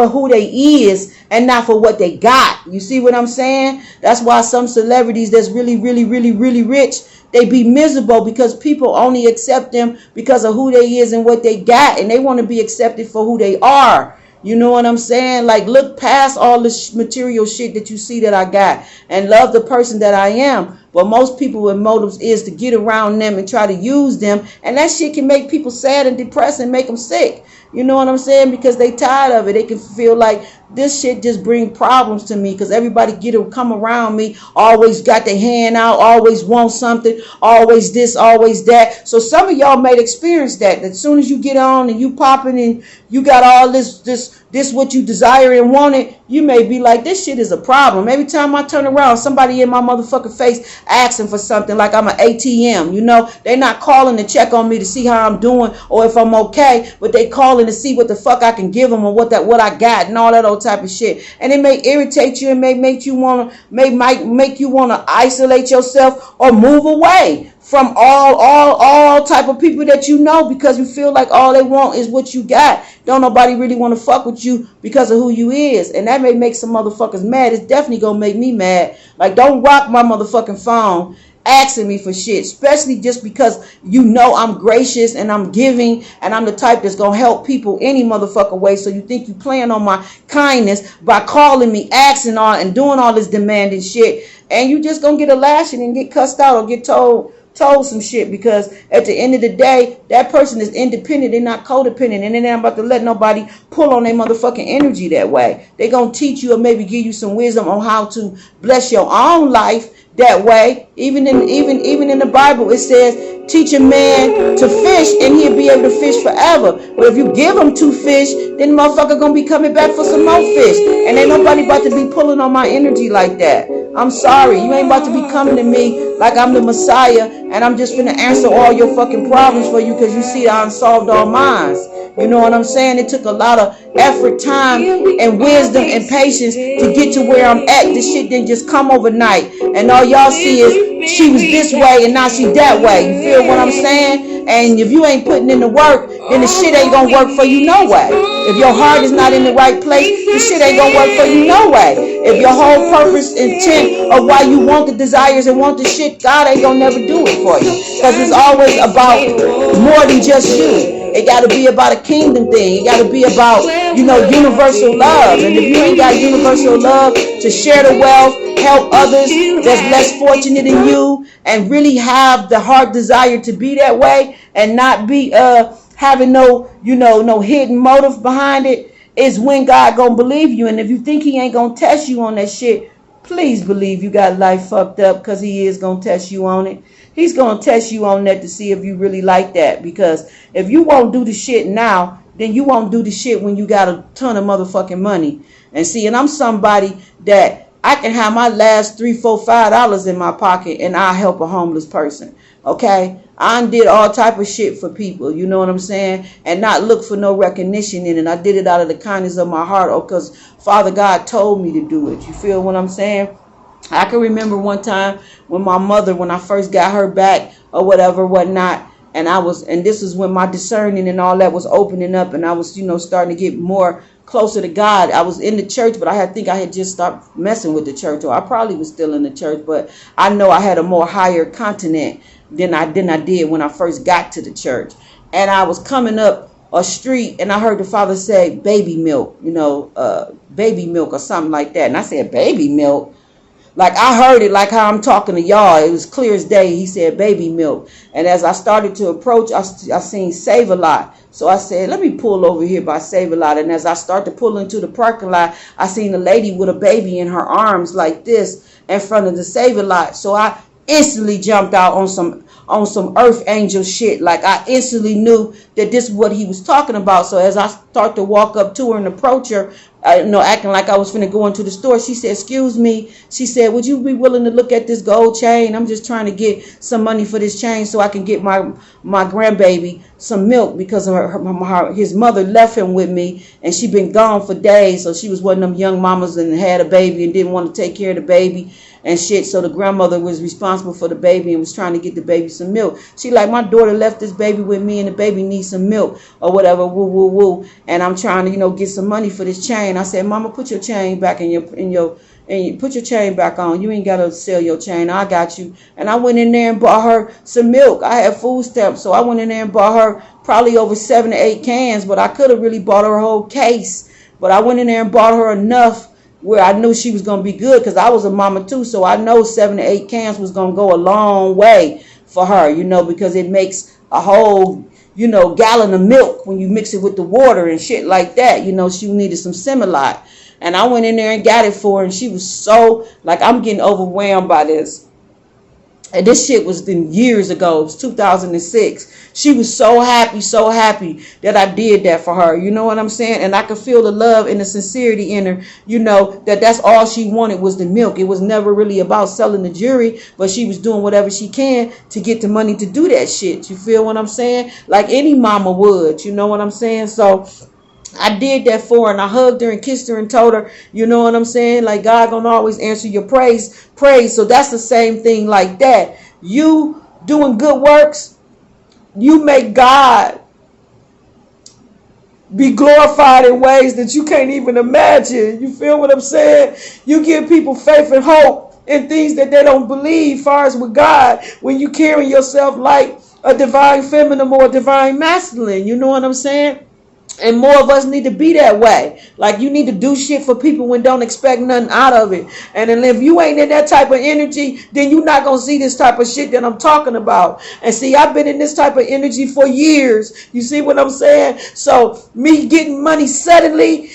who they is and not for what they got. You see what I'm saying? That's why some celebrities that's really, really, really, really rich, they be miserable because people only accept them because of who they is and what they got, and they want to be accepted for who they are. You know what I'm saying? Like, look past all this material shit that you see that I got and love the person that I am. But most people with motives is to get around them and try to use them, and that shit can make people sad and depressed and make them sick. You know what I'm saying? Because they tired of it. They can feel like this shit just bring problems to me because everybody come around me, always got their hand out, always want something, always this, always that. So some of y'all may experience that. As soon as you get on and you popping and you got all this what you desire and wanted, you may be like, this shit is a problem. Every time I turn around, somebody in my motherfucking face asking for something like I'm an ATM. You know, they're not calling to check on me to see how I'm doing or if I'm okay, but they calling to see what the fuck I can give them or what I got and all that old type of shit. And it may irritate you and may make you want to isolate yourself or move away from all type of people that you know, because you feel like all they want is what you got. Don't nobody really want to fuck with you because of who you is. And that may make some motherfuckers mad. It's definitely gonna make me mad. Like, don't rock my motherfucking phone asking me for shit, especially just because you know I'm gracious and I'm giving and I'm the type that's gonna help people any motherfucking way. So you think you playing on my kindness by calling me, asking on and doing all this demanding shit, and you just gonna get a lashing and get cussed out or get told some shit, because at the end of the day, that person is independent. They're not codependent, and they're not about to let nobody pull on their motherfucking energy that way. They're gonna teach you or maybe give you some wisdom on how to bless your own life that way. Even in the Bible, it says, teach a man to fish and he'll be able to fish forever. But if you give him 2 fish, then the motherfucker gonna be coming back for some more fish. And ain't nobody about to be pulling on my energy like that. I'm sorry. You ain't about to be coming to me like I'm the Messiah and I'm just gonna answer all your fucking problems for you because you see I unsolved all mine. You know what I'm saying? It took a lot of effort, time, and wisdom and patience to get to where I'm at. This shit didn't just come overnight. And all y'all see is she was this way and now she that way. You feel what I'm saying? And if you ain't putting in the work, then the shit ain't gonna work for you no way. If your heart is not in the right place, the shit ain't gonna work for you no way. If your whole purpose, intent of why you want the desires and want the shit, God ain't gonna never do it for you. Because it's always about more than just you. It got to be about a kingdom thing. It got to be about, universal love. And if you ain't got universal love to share the wealth, help others that's less fortunate than you, and really have the heart desire to be that way and not be having no hidden motive behind it, is when God gonna believe you. And if you think he ain't gonna test you on that shit, please believe you got life fucked up, because he is gonna test you on it. He's going to test you on that to see if you really like that. Because if you won't do the shit now, then you won't do the shit when you got a ton of motherfucking money. And see, and I'm somebody that I can have my last $3, $4, $5 in my pocket and I'll help a homeless person. Okay? I did all type of shit for people. You know what I'm saying? And not look for no recognition in it. I did it out of the kindness of my heart, or because Father God told me to do it. You feel what I'm saying? I can remember one time when my mother, when I first got her back or whatnot, and this is when my discerning and all that was opening up, and I was, starting to get more closer to God. I was in the church, but I think I had just stopped messing with the church, or I probably was still in the church, but I know I had a more higher continent than I did when I first got to the church. And I was coming up a street and I heard the Father say, baby milk, baby milk or something like that. And I said, baby milk? Like, I heard it like how I'm talking to y'all. It was clear as day. He said baby milk. And as I started to approach, I seen Save-A-Lot. So I said, let me pull over here by Save-A-Lot. And as I start to pull into the parking lot, I seen a lady with a baby in her arms like this in front of the Save-A-Lot. So I instantly jumped out on on some earth angel shit. Like I instantly knew that this is what he was talking about. So as I start to walk up to her and approach her, acting like I was finna go into the store, she said, "Excuse me." She said, "Would you be willing to look at this gold chain? I'm just trying to get some money for this chain so I can get my grandbaby some milk, because his mother left him with me and she been gone for days. So she was one of them young mamas and had a baby and didn't want to take care of the baby and shit. So the grandmother was responsible for the baby and was trying to get the baby some milk. She like, my daughter left this baby with me and the baby needs some milk or whatever, woo woo woo. And I'm trying to, get some money for this chain." I said, "Mama, put your chain back and you put your chain back on. You ain't gotta sell your chain. I got you." And I went in there and bought her some milk. I had food stamps, so I went in there and bought her probably over 7 to 8 cans, but I could have really bought her a whole case. But I went in there and bought her enough where I knew she was gonna be good, because I was a mama too, so I know 7 to 8 cans was gonna go a long way for her, because it makes a whole gallon of milk when you mix it with the water and shit like that. She needed some Similac. And I went in there and got it for her, and she was so, like, I'm getting overwhelmed by this. And this shit was years ago. It was 2006. She was so happy that I did that for her. You know what I'm saying? And I could feel the love and the sincerity in her, that's all she wanted was the milk. It was never really about selling the jewelry, but she was doing whatever she can to get the money to do that shit. You feel what I'm saying? Like any mama would, you know what I'm saying? So I did that for her, and I hugged her and kissed her and told her, you know what I'm saying? Like, God gonna always answer your praise. So that's the same thing like that. You doing good works, you make God be glorified in ways that you can't even imagine. You feel what I'm saying? You give people faith and hope in things that they don't believe, far as with God, when you carry yourself like a divine feminine or a divine masculine. You know what I'm saying? And more of us need to be that way. Like, you need to do shit for people and don't expect nothing out of it. And then if you ain't in that type of energy, then you're not going to see this type of shit that I'm talking about. And see, I've been in this type of energy for years. You see what I'm saying? So me getting money suddenly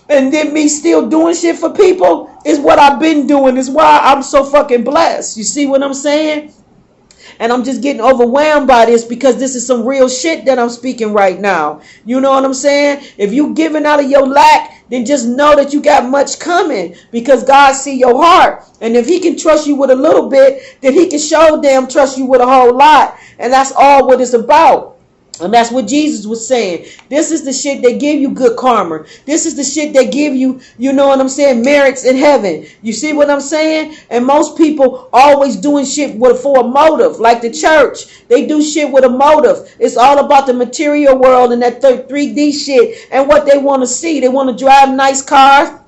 and then me still doing shit for people is what I've been doing. Is why I'm so fucking blessed. You see what I'm saying? And I'm just getting overwhelmed by this, because this is some real shit that I'm speaking right now. You know what I'm saying? If you giving out of your lack, then just know that you got much coming, because God see your heart. And if he can trust you with a little bit, then he can show them trust you with a whole lot. And that's all what it's about. And that's what Jesus was saying. This is the shit that give you good karma. This is the shit that give you, you know what I'm saying, merits in heaven. You see what I'm saying? And most people always doing shit for a motive. Like the church, they do shit with a motive. It's all about the material world and that 3D shit and what they want to see. They want to drive nice cars,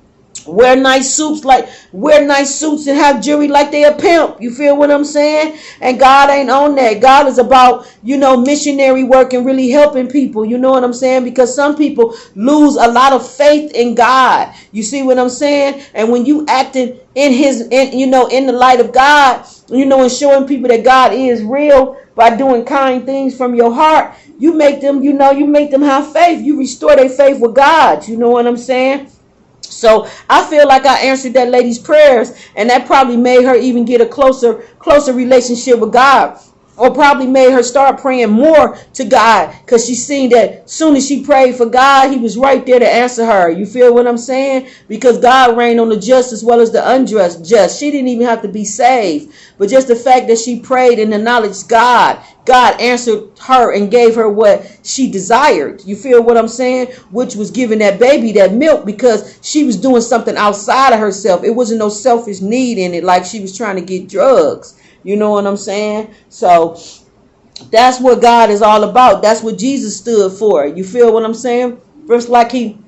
wear nice suits and have jewelry like they a pimp. You feel what I'm saying? And God ain't on that. God is about, missionary work and really helping people. You know what I'm saying? Because some people lose a lot of faith in God. You see what I'm saying? And when you acting in the light of God, and showing people that God is real by doing kind things from your heart, you make them, you make them have faith. You restore their faith with God. You know what I'm saying? So I feel like I answered that lady's prayers, and that probably made her even get a closer relationship with God, or probably made her start praying more to God, because she seen that soon as she prayed for God, he was right there to answer her. You feel what I'm saying? Because God reigned on the just as well as the unjust. She didn't even have to be saved, but just the fact that she prayed and acknowledged God answered her and gave her what she desired. You feel what I'm saying? Which was giving that baby that milk, because she was doing something outside of herself. It wasn't no selfish need in it, like she was trying to get drugs. You know what I'm saying? So that's what God is all about. That's what Jesus stood for. You feel what I'm saying? First, like he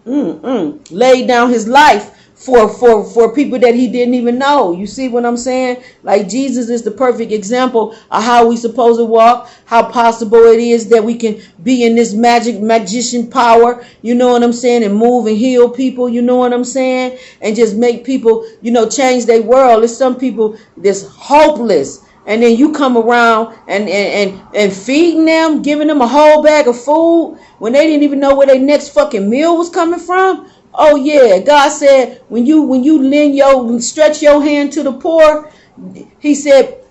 laid down his life for people that he didn't even know. You see what I'm saying? Like, Jesus is the perfect example of how we supposed to walk, how possible it is that we can be in this magician power, you know what I'm saying, and move and heal people, you know what I'm saying, and just make people, change their world. There's some people that's hopeless, and then you come around and feeding them, giving them a whole bag of food when they didn't even know where their next fucking meal was coming from. Oh yeah, God said when you stretch your hand to the poor, he said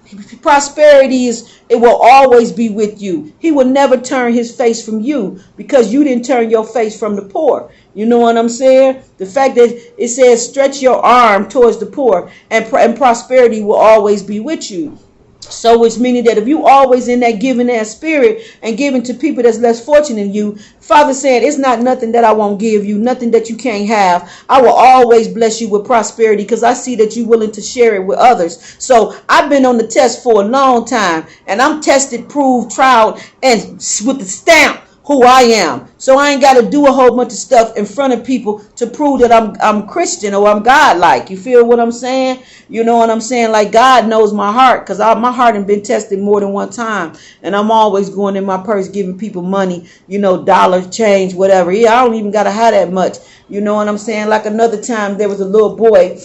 Prosperity it will always be with you. He will never turn his face from you because you didn't turn your face from the poor. You know what I'm saying? The fact that it says stretch your arm towards the poor and prosperity will always be with you. So it's meaning that if you always in that giving that spirit and giving to people that's less fortunate than you, Father said, it's not nothing that I won't give you, nothing that you can't have. I will always bless you with prosperity because I see that you're willing to share it with others. So I've been on the test for a long time and I'm tested, proved, tried, and with the stamp who I am. So I ain't got to do a whole bunch of stuff in front of people to prove that I'm Christian or I'm God-like. You feel what I'm saying? You know what I'm saying? Like God knows my heart because my heart has been tested more than one time. And I'm always going in my purse giving people money, you know, dollar change, whatever. Yeah, I don't even got to have that much. You know what I'm saying? Like another time there was a little boy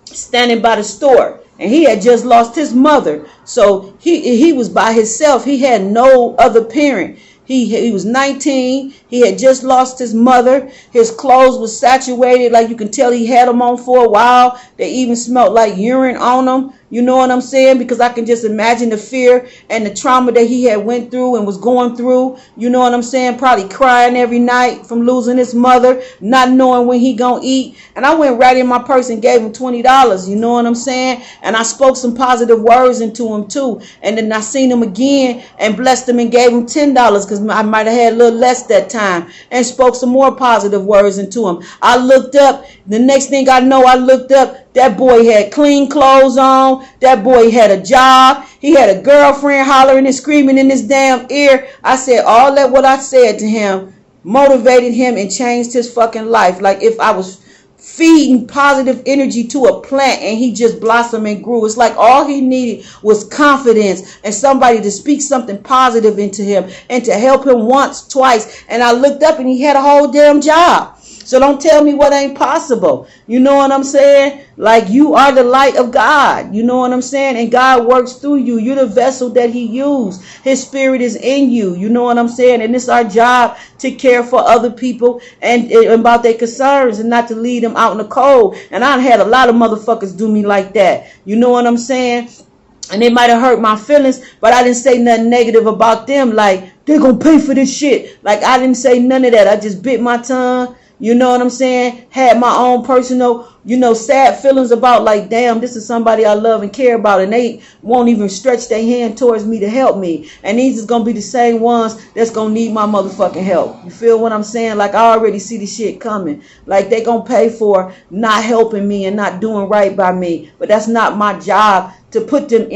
standing by the store. And he had just lost his mother. So he was by himself. He had no other parent. He was 19. He had just lost his mother. His clothes was saturated. Like you can tell he had them on for a while. They even smelled like urine on them. You know what I'm saying? Because I can just imagine the fear and the trauma that he had went through and was going through. You know what I'm saying? Probably crying every night from losing his mother, not knowing when he gonna eat. And I went right in my purse and gave him $20. You know what I'm saying? And I spoke some positive words into him too. And then I seen him again and blessed him and gave him $10 because I might have had a little less that time and spoke some more positive words into him. I looked up. The next thing I know, I looked up. That boy had clean clothes on. That boy had a job. He had a girlfriend hollering and screaming in his damn ear. I said all that what I said to him motivated him and changed his fucking life. Like if I was feeding positive energy to a plant and he just blossomed and grew. It's like all he needed was confidence and somebody to speak something positive into him and to help him once, twice. And I looked up and he had a whole damn job. So don't tell me what ain't possible. You know what I'm saying? Like you are the light of God. You know what I'm saying? And God works through you. You're the vessel that he used. His spirit is in you. You know what I'm saying? And it's our job to care for other people and about their concerns and not to leave them out in the cold. And I had a lot of motherfuckers do me like that. You know what I'm saying? And it might have hurt my feelings, but I didn't say nothing negative about them. Like, they're going to pay for this shit. Like, I didn't say none of that. I just bit my tongue. You know what I'm saying? Had my own personal, sad feelings about like, damn, this is somebody I love and care about. And they won't even stretch their hand towards me to help me. And these is going to be the same ones that's going to need my motherfucking help. You feel what I'm saying? Like I already see the shit coming. Like they going to pay for not helping me and not doing right by me. But that's not my job to put them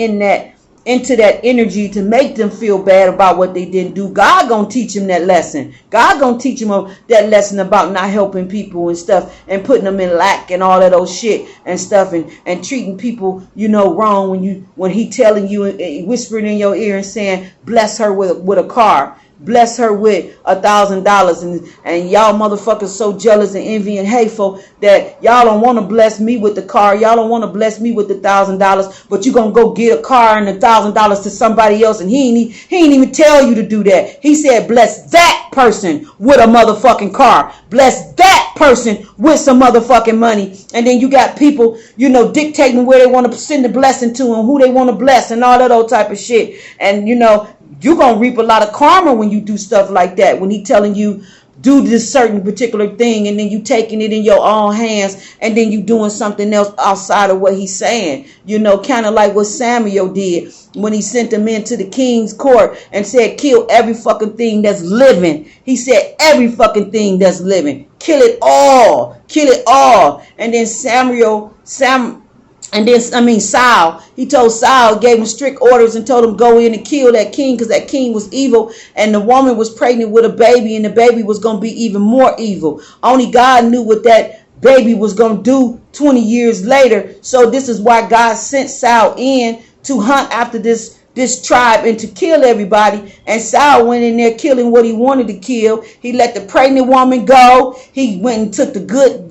into that energy to make them feel bad about what they didn't do. God gonna teach them that lesson. God gonna teach them that lesson about not helping people and stuff and putting them in lack and all of those shit and stuff and treating people, wrong when he telling you and whispering in your ear and saying, bless her with a car. Bless her with $1,000 and y'all motherfuckers so jealous and envy and hateful that y'all don't want to bless me with the car. Y'all don't want to bless me with the $1,000, but you gonna go get a car and $1,000 to somebody else and he ain't even tell you to do that. He said bless that person with a motherfucking car. Bless that person with some motherfucking money. And then you got people, dictating where they want to send the blessing to and who they want to bless and all that old type of shit. And you're going to reap a lot of karma when you do stuff like that. When he telling you do this certain particular thing and then you taking it in your own hands and then you doing something else outside of what he's saying. Kind of like what Samuel did when he sent them into the king's court and said, kill every fucking thing that's living. He said, every fucking thing that's living. Kill it all. Kill it all. And then Saul, he told Saul, gave him strict orders and told him go in and kill that king because that king was evil and the woman was pregnant with a baby and the baby was going to be even more evil. Only God knew what that baby was going to do 20 years later. So this is why God sent Saul in to hunt after this tribe and to kill everybody. And Saul went in there killing what he wanted to kill. He let the pregnant woman go. He went and took the good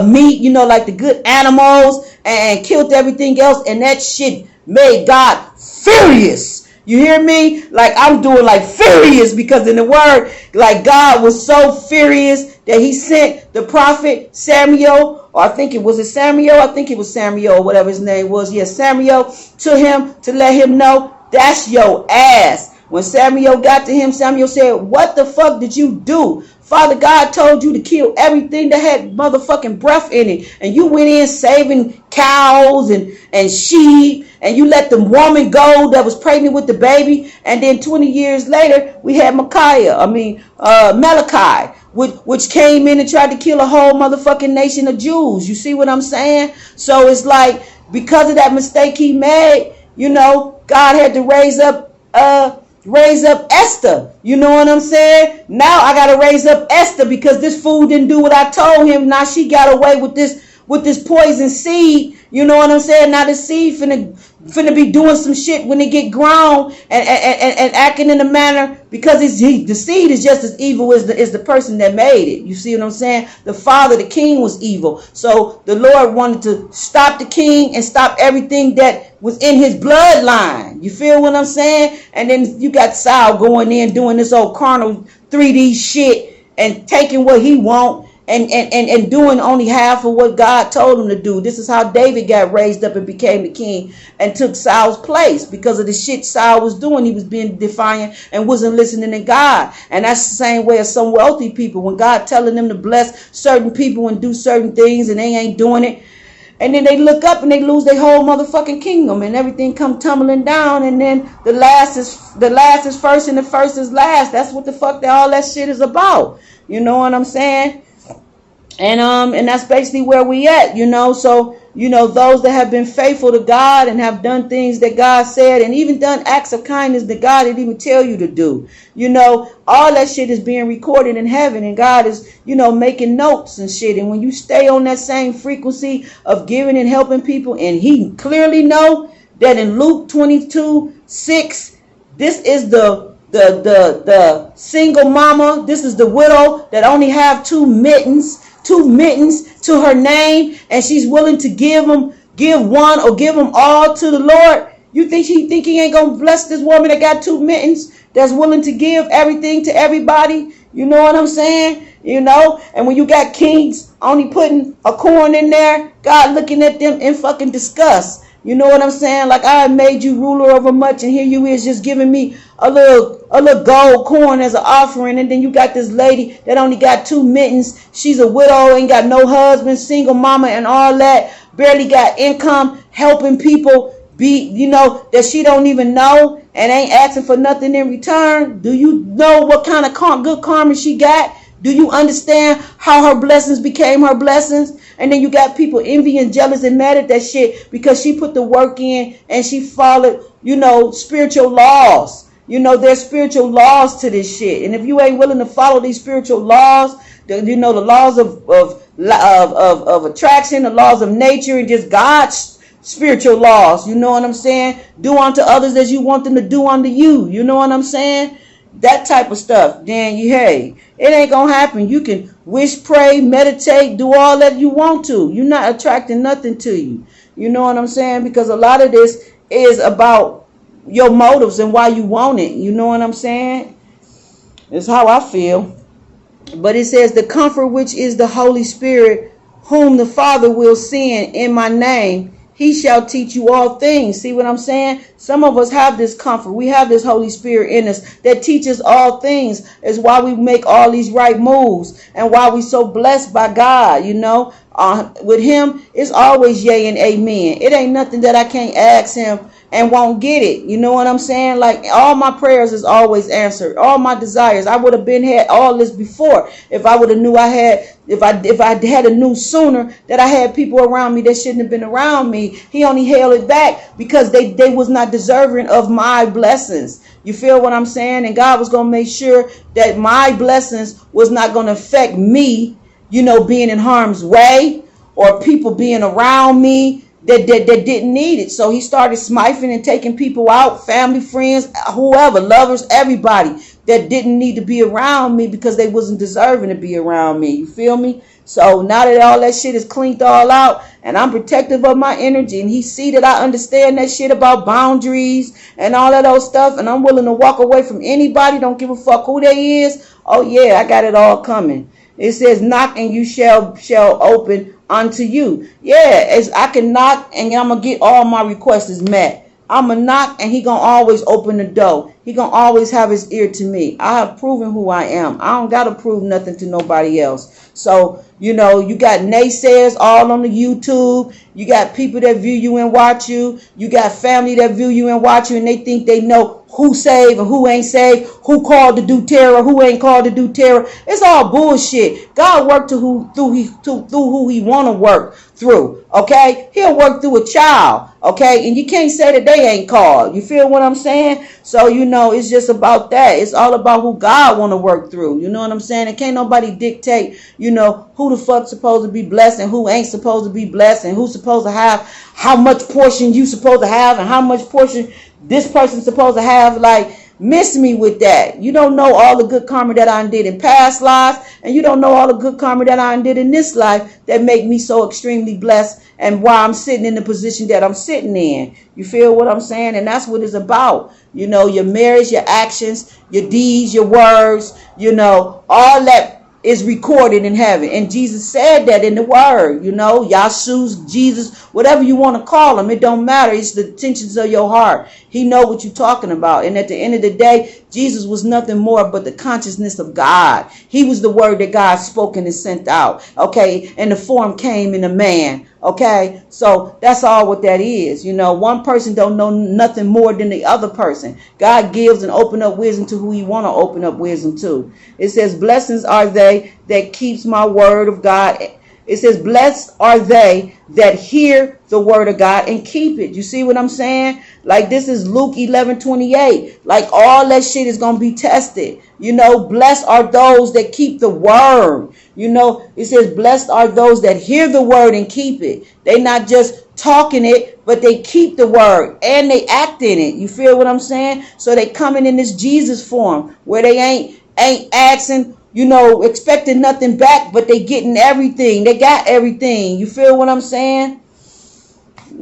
meat, like the good animals and killed everything else. And that shit made God furious. You hear me? Like I'm doing like furious because in the word, like God was so furious that he sent the prophet Samuel or I think it was Samuel. I think it was Samuel, or whatever his name was. Yeah, Samuel to him to let him know that's your ass. When Samuel got to him, Samuel said, what the fuck did you do? Father God told you to kill everything that had motherfucking breath in it. And you went in saving cows and sheep. And you let the woman go that was pregnant with the baby. And then 20 years later, we had Malachi, which came in and tried to kill a whole motherfucking nation of Jews. You see what I'm saying? So it's like, because of that mistake he made, you know, God had to raise up Esther. You know what I'm saying? Now I gotta raise up Esther because this fool didn't do what I told him. Now she got away with this poison seed. You know what I'm saying? Now the seed finna be doing some shit when it get grown and acting in a manner, because the seed is just as evil as the person that made it. You see what I'm saying? The father, the king, was evil. So the Lord wanted to stop the king and stop everything that was in his bloodline. You feel what I'm saying? And then you got Saul going in doing this old carnal 3D shit and taking what he want. And doing only half of what God told him to do. This is how David got raised up and became the king and took Saul's place because of the shit Saul was doing. He was being defiant and wasn't listening to God. And that's the same way as some wealthy people. When God telling them to bless certain people and do certain things and they ain't doing it. And then they look up and they lose their whole motherfucking kingdom and everything come tumbling down. And then the last is first and the first is last. That's what the fuck all that shit is about. You know what I'm saying? And that's basically where we at, you know. So, you know, those that have been faithful to God and have done things that God said and even done acts of kindness that God didn't even tell you to do, you know, all that shit is being recorded in heaven and God is, you know, making notes and shit. And when you stay on that same frequency of giving and helping people, and he clearly know that in Luke 22:6, this is the single mama, this is the widow that only have two mittens to her name, and she's willing to give one or give them all to the Lord. You think he ain't gonna bless this woman that got two mittens, that's willing to give everything to everybody? You know what I'm saying? You know, and when you got kings only putting a corn in there, God looking at them in fucking disgust. You know what I'm saying? Like, I made you ruler over much, and here you is just giving me a little gold coin as an offering. And then you got this lady that only got two mittens. She's a widow, ain't got no husband, single mama and all that. Barely got income, helping people be, you know, that she don't even know and ain't asking for nothing in return. Do you know what kind of good karma she got? Do you understand how her blessings became her blessings? And then you got people envy and jealous and mad at that shit because she put the work in and she followed, you know, spiritual laws. You know, there's spiritual laws to this shit. And if you ain't willing to follow these spiritual laws, you know, the laws of attraction, the laws of nature, and just God's spiritual laws, you know what I'm saying? Do unto others as you want them to do unto you. You know what I'm saying? That type of stuff. Then it ain't gonna happen. You can wish, pray, meditate, do all that you want to. You're not attracting nothing to you. You know what I'm saying? Because a lot of this is about your motives and why you want it. You know what I'm saying? It's how I feel. But it says, the comfort which is the Holy Spirit, whom the Father will send in my name, he shall teach you all things. See what I'm saying? Some of us have this comfort. We have this Holy Spirit in us that teaches all things. Is why we make all these right moves and why we so blessed by God, you know. With him, it's always yay and amen. It ain't nothing that I can't ask him and won't get it. You know what I'm saying? Like, all my prayers is always answered. All my desires. I would have had all this before if I would have knew I had. If I had a knew sooner that I had people around me that shouldn't have been around me. He only held it back because they was not deserving of my blessings. You feel what I'm saying? And God was going to make sure that my blessings was not going to affect me, you know, being in harm's way or people being around me that didn't need it. So he started smiting and taking people out, family, friends, whoever, lovers, everybody that didn't need to be around me because they wasn't deserving to be around me. You feel me? So now that all that shit is cleaned all out and I'm protective of my energy and he see that I understand that shit about boundaries and all of those stuff and I'm willing to walk away from anybody, don't give a fuck who they is. Oh yeah, I got it all coming. It says, knock and you shall open unto you. Yeah, I can knock and I'm going to get all my requests met. I'm going to knock and he going to always open the door. He going to always have his ear to me. I have proven who I am. I don't got to prove nothing to nobody else. So, you know, you got naysayers all on the YouTube. You got people that view you and watch you. You got family that view you and watch you and they think they know who saved and who ain't saved, who called to do terror, who ain't called to do terror. It's all bullshit. God worked through who he want to work through. Okay? He'll work through a child. Okay? And you can't say that they ain't called. You feel what I'm saying? So, you know, it's just about that. It's all about who God want to work through. You know what I'm saying? And can't nobody dictate, you know, who the fuck's supposed to be blessed and who ain't supposed to be blessed and who's supposed to have how much portion you supposed to have and how much portion this person's supposed to have. Like, miss me with that. You don't know all the good karma that I did in past lives, and you don't know all the good karma that I did in this life that make me so extremely blessed and why I'm sitting in the position that I'm sitting in. You feel what I'm saying? And that's what it's about. You know, your marriage, your actions, your deeds, your words, you know, all that is recorded in heaven. And Jesus said that in the word, you know, Yahshua, Jesus, whatever you want to call him, it don't matter. It's the intentions of your heart. He know what you're talking about. And at the end of the day, Jesus was nothing more but the consciousness of God. He was the word that God spoken and sent out. Okay. And the form came in a man. Okay. So that's all what that is. You know, one person don't know nothing more than the other person. God gives and open up wisdom to who he want to open up wisdom to. It says, blessings are they that keeps my word of God. It says, blessed are they that hear the word of God and keep it. You see what I'm saying? Like, this is Luke 11:28. Like, all that shit is going to be tested. You know, blessed are those that keep the word. You know, it says, blessed are those that hear the word and keep it. They not just talking it, but they keep the word and they act in it. You feel what I'm saying? So they coming in this Jesus form where they ain't asking, you know, expecting nothing back, but they getting everything. They got everything. You feel what I'm saying?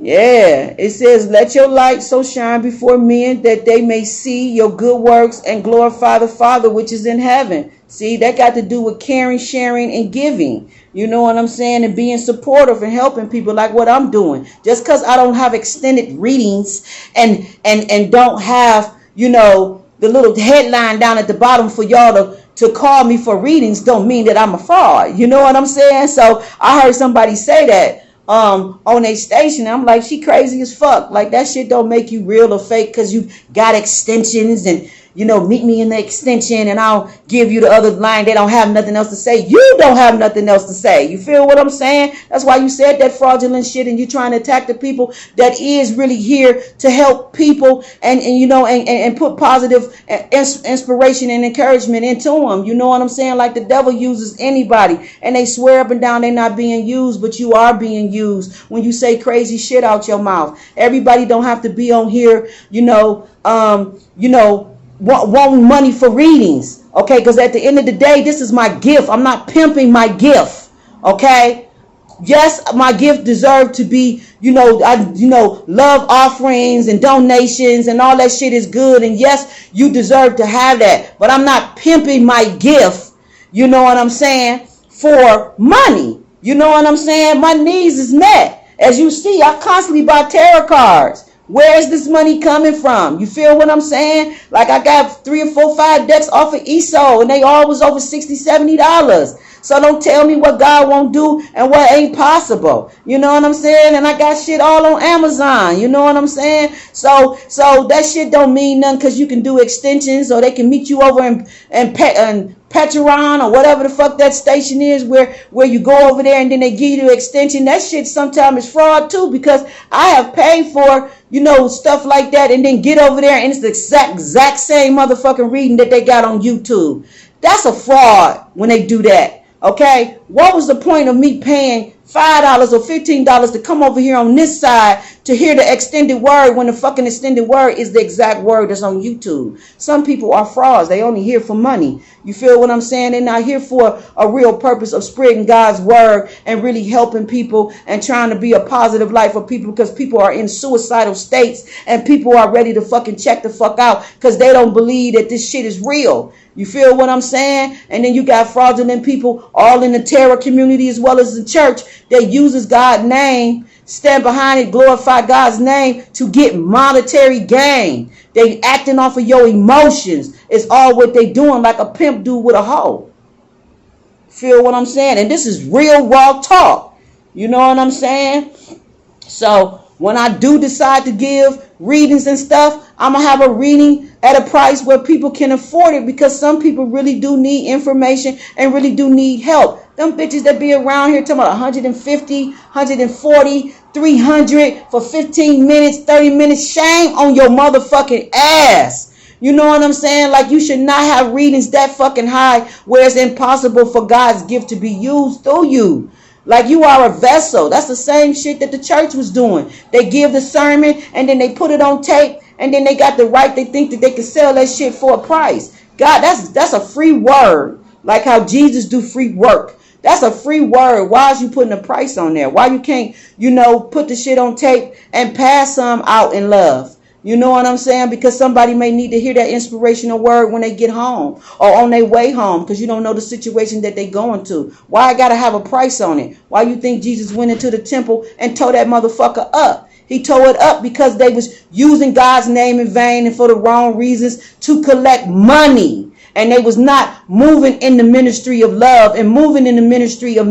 Yeah. It says, let your light so shine before men that they may see your good works and glorify the Father which is in heaven. See, that got to do with caring, sharing, and giving. You know what I'm saying? And being supportive and helping people like what I'm doing. Just because I don't have extended readings and don't have, you know, the little headline down at the bottom for y'all to call me for readings don't mean that I'm a fraud. You know what I'm saying? So I heard somebody say that on a station. I'm like, she crazy as fuck. Like, that shit don't make you real or fake because you got extensions and, you know, meet me in the extension and I'll give you the other line. They don't have nothing else to say. You don't have nothing else to say. You feel what I'm saying? That's why you said that fraudulent shit and you trying to attack the people that is really here to help people and you know, and put positive inspiration and encouragement into them. You know what I'm saying? Like, the devil uses anybody and they swear up and down they're not being used, but you are being used when you say crazy shit out your mouth. Everybody don't have to be on here, want money for readings, okay? Because at the end of the day, this is my gift. I'm not pimping my gift, okay? Yes, my gift deserves to be, love offerings and donations and all that shit is good. And yes, you deserve to have that. But I'm not pimping my gift, you know what I'm saying, for money. You know what I'm saying? My needs is met. As you see, I constantly buy tarot cards. Where is this money coming from? You feel what I'm saying? Like, I got 3 or 4, 5 decks off of ESO and they all was over $60, $70. So don't tell me what God won't do and what ain't possible. You know what I'm saying? And I got shit all on Amazon. You know what I'm saying? So that shit don't mean nothing because you can do extensions or they can meet you over in Petron or whatever the fuck that station is where you go over there and then they give you the extension. That shit sometimes is fraud too, because I have paid for, stuff like that and then get over there and it's the exact same motherfucking reading that they got on YouTube. That's a fraud when they do that. Okay, what was the point of me paying $5 or $15 to come over here on this side to hear the extended word when the fucking extended word is the exact word that's on YouTube. Some people are frauds. They only here for money. You feel what I'm saying? They're not here for a real purpose of spreading God's word and really helping people and trying to be a positive light for people, because people are in suicidal states and people are ready to fucking check the fuck out because they don't believe that this shit is real. You feel what I'm saying? And then you got fraudulent people all in the terror community as well as the church that uses God's name, stand behind it, glorify God's name to get monetary gain. They acting off of your emotions. It's all what they doing, like a pimp do with a hoe. Feel what I'm saying? And this is real raw talk. You know what I'm saying? So when I do decide to give readings and stuff, I'm going to have a reading at a price where people can afford it, because some people really do need information and really do need help. Them bitches that be around here talking about 150, 140, 300 for 15 minutes, 30 minutes. Shame on your motherfucking ass. You know what I'm saying? Like, you should not have readings that fucking high where it's impossible for God's gift to be used through you. Like, you are a vessel. That's the same shit that the church was doing. They give the sermon and then they put it on tape, and then they got the right. They think that they can sell that shit for a price. God, that's a free word. Like how Jesus do free work. That's a free word. Why is you putting a price on there? Why you can't, put the shit on tape and pass some out in love? You know what I'm saying? Because somebody may need to hear that inspirational word when they get home or on their way home, because you don't know the situation that they going to. Why I got to have a price on it? Why you think Jesus went into the temple and tore that motherfucker up? He tore it up because they was using God's name in vain and for the wrong reasons to collect money. And they was not moving in the ministry of love and moving in the ministry of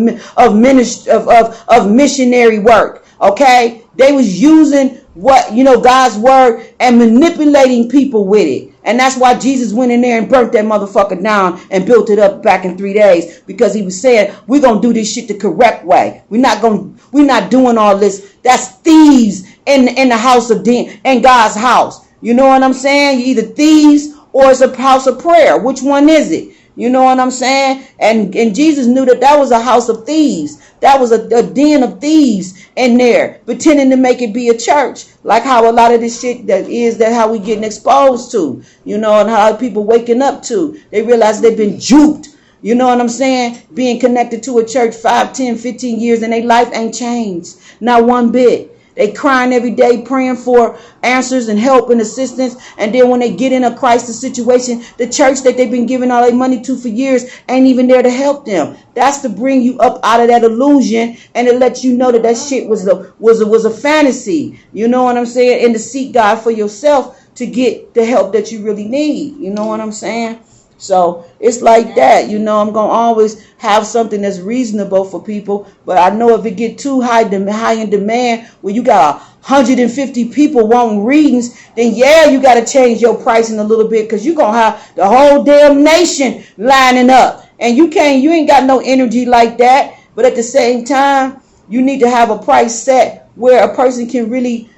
missionary work. Okay? They was using God's word and manipulating people with it. And that's why Jesus went in there and burnt that motherfucker down and built it up back in 3 days, because he was saying, we're going to do this shit the correct way. We're not doing all this. That's thieves in the house of in God's house. You know what I'm saying? You're either thieves or it's a house of prayer. Which one is it? You know what I'm saying? And Jesus knew that was a house of thieves. That was a den of thieves in there, pretending to make it be a church. Like how a lot of this shit that how we getting exposed to, and how people waking up to. They realize they've been duped. You know what I'm saying? Being connected to a church 5, 10, 15 years and their life ain't changed. Not one bit. They crying every day, praying for answers and help and assistance. And then when they get in a crisis situation, the church that they've been giving all their money to for years ain't even there to help them. That's to bring you up out of that illusion and to let you know that shit was a fantasy. You know what I'm saying? And to seek God for yourself to get the help that you really need. You know what I'm saying? So it's like that, I'm going to always have something that's reasonable for people. But I know if it get too high in demand, where you got 150 people wanting readings, then you got to change your pricing a little bit, because you're going to have the whole damn nation lining up. And you ain't got no energy like that. But at the same time, you need to have a price set where a person can really,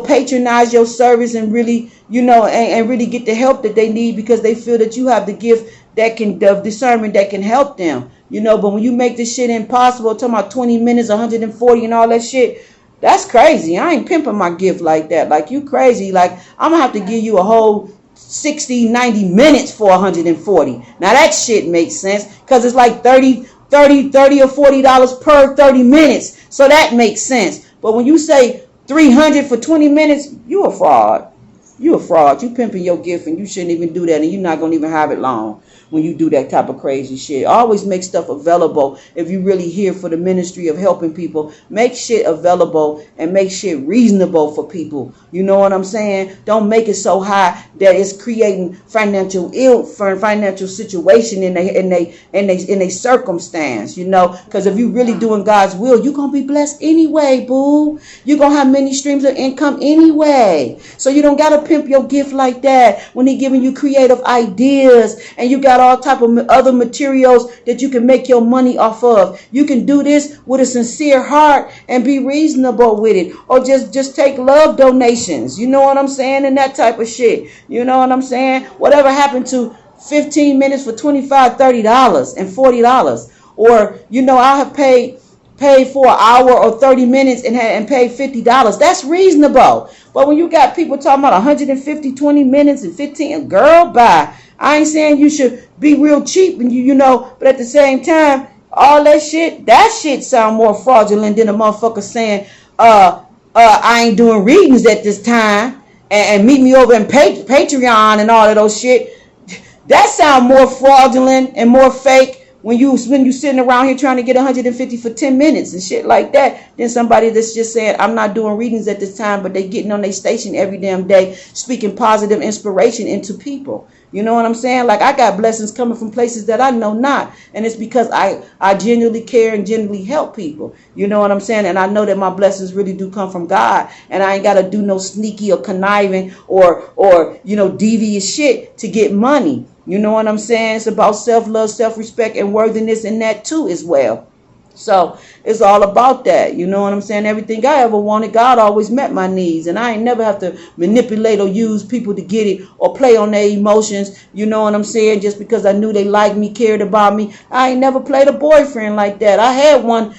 patronize your service and really, and really get the help that they need, because they feel that you have the gift of discernment that can help them. But when you make this shit impossible, talking about 20 minutes, 140 and all that shit, that's crazy. I ain't pimping my gift like that. Like, you crazy. Like, I'm going to have to give you a whole 60, 90 minutes for 140. Now that shit makes sense, because it's like 30 or $40 per 30 minutes. So that makes sense. But when you say 300 for 20 minutes, you a fraud. You a fraud. You pimping your gift, and you shouldn't even do that, and you're not going to even have it long when you do that type of crazy shit. Always make stuff available. If you really here for the ministry of helping people, make shit available and make shit reasonable for people. You know what I'm saying? Don't make it so high that it's creating financial situation in a circumstance, because if you really doing God's will, you're going to be blessed anyway, boo. You're going to have many streams of income anyway. So you don't got to pimp your gift like that when he giving you creative ideas and you got all type of other materials that you can make your money off of. You can do this with a sincere heart and be reasonable with it, or just take love donations. You know what I'm saying? And that type of shit. You know what I'm saying? Whatever happened to 15 minutes for $25, $30 and $40? Or, I have paid paid for an hour or 30 minutes and paid $50. That's reasonable. But when you got people talking about 150, 20 minutes and 15, girl, bye. I ain't saying you should be real cheap and you know, but at the same time, all that shit sound more fraudulent than a motherfucker saying, I ain't doing readings at this time and meet me over in Patreon and all of those shit. That sound more fraudulent and more fake when you sitting around here trying to get 150 for 10 minutes and shit like that than somebody that's just saying, I'm not doing readings at this time, but they getting on their station every damn day speaking positive inspiration into people. You know what I'm saying? Like, I got blessings coming from places that I know not. And it's because I genuinely care and genuinely help people. You know what I'm saying? And I know that my blessings really do come from God. And I ain't got to do no sneaky or conniving or you know, devious shit to get money. You know what I'm saying? It's about self-love, self-respect, and worthiness in that too as well. So it's all about that. You know what I'm saying? Everything I ever wanted, God always met my needs. And I ain't never have to manipulate or use people to get it or play on their emotions. You know what I'm saying? Just because I knew they liked me, cared about me. I ain't never played a boyfriend like that. I had one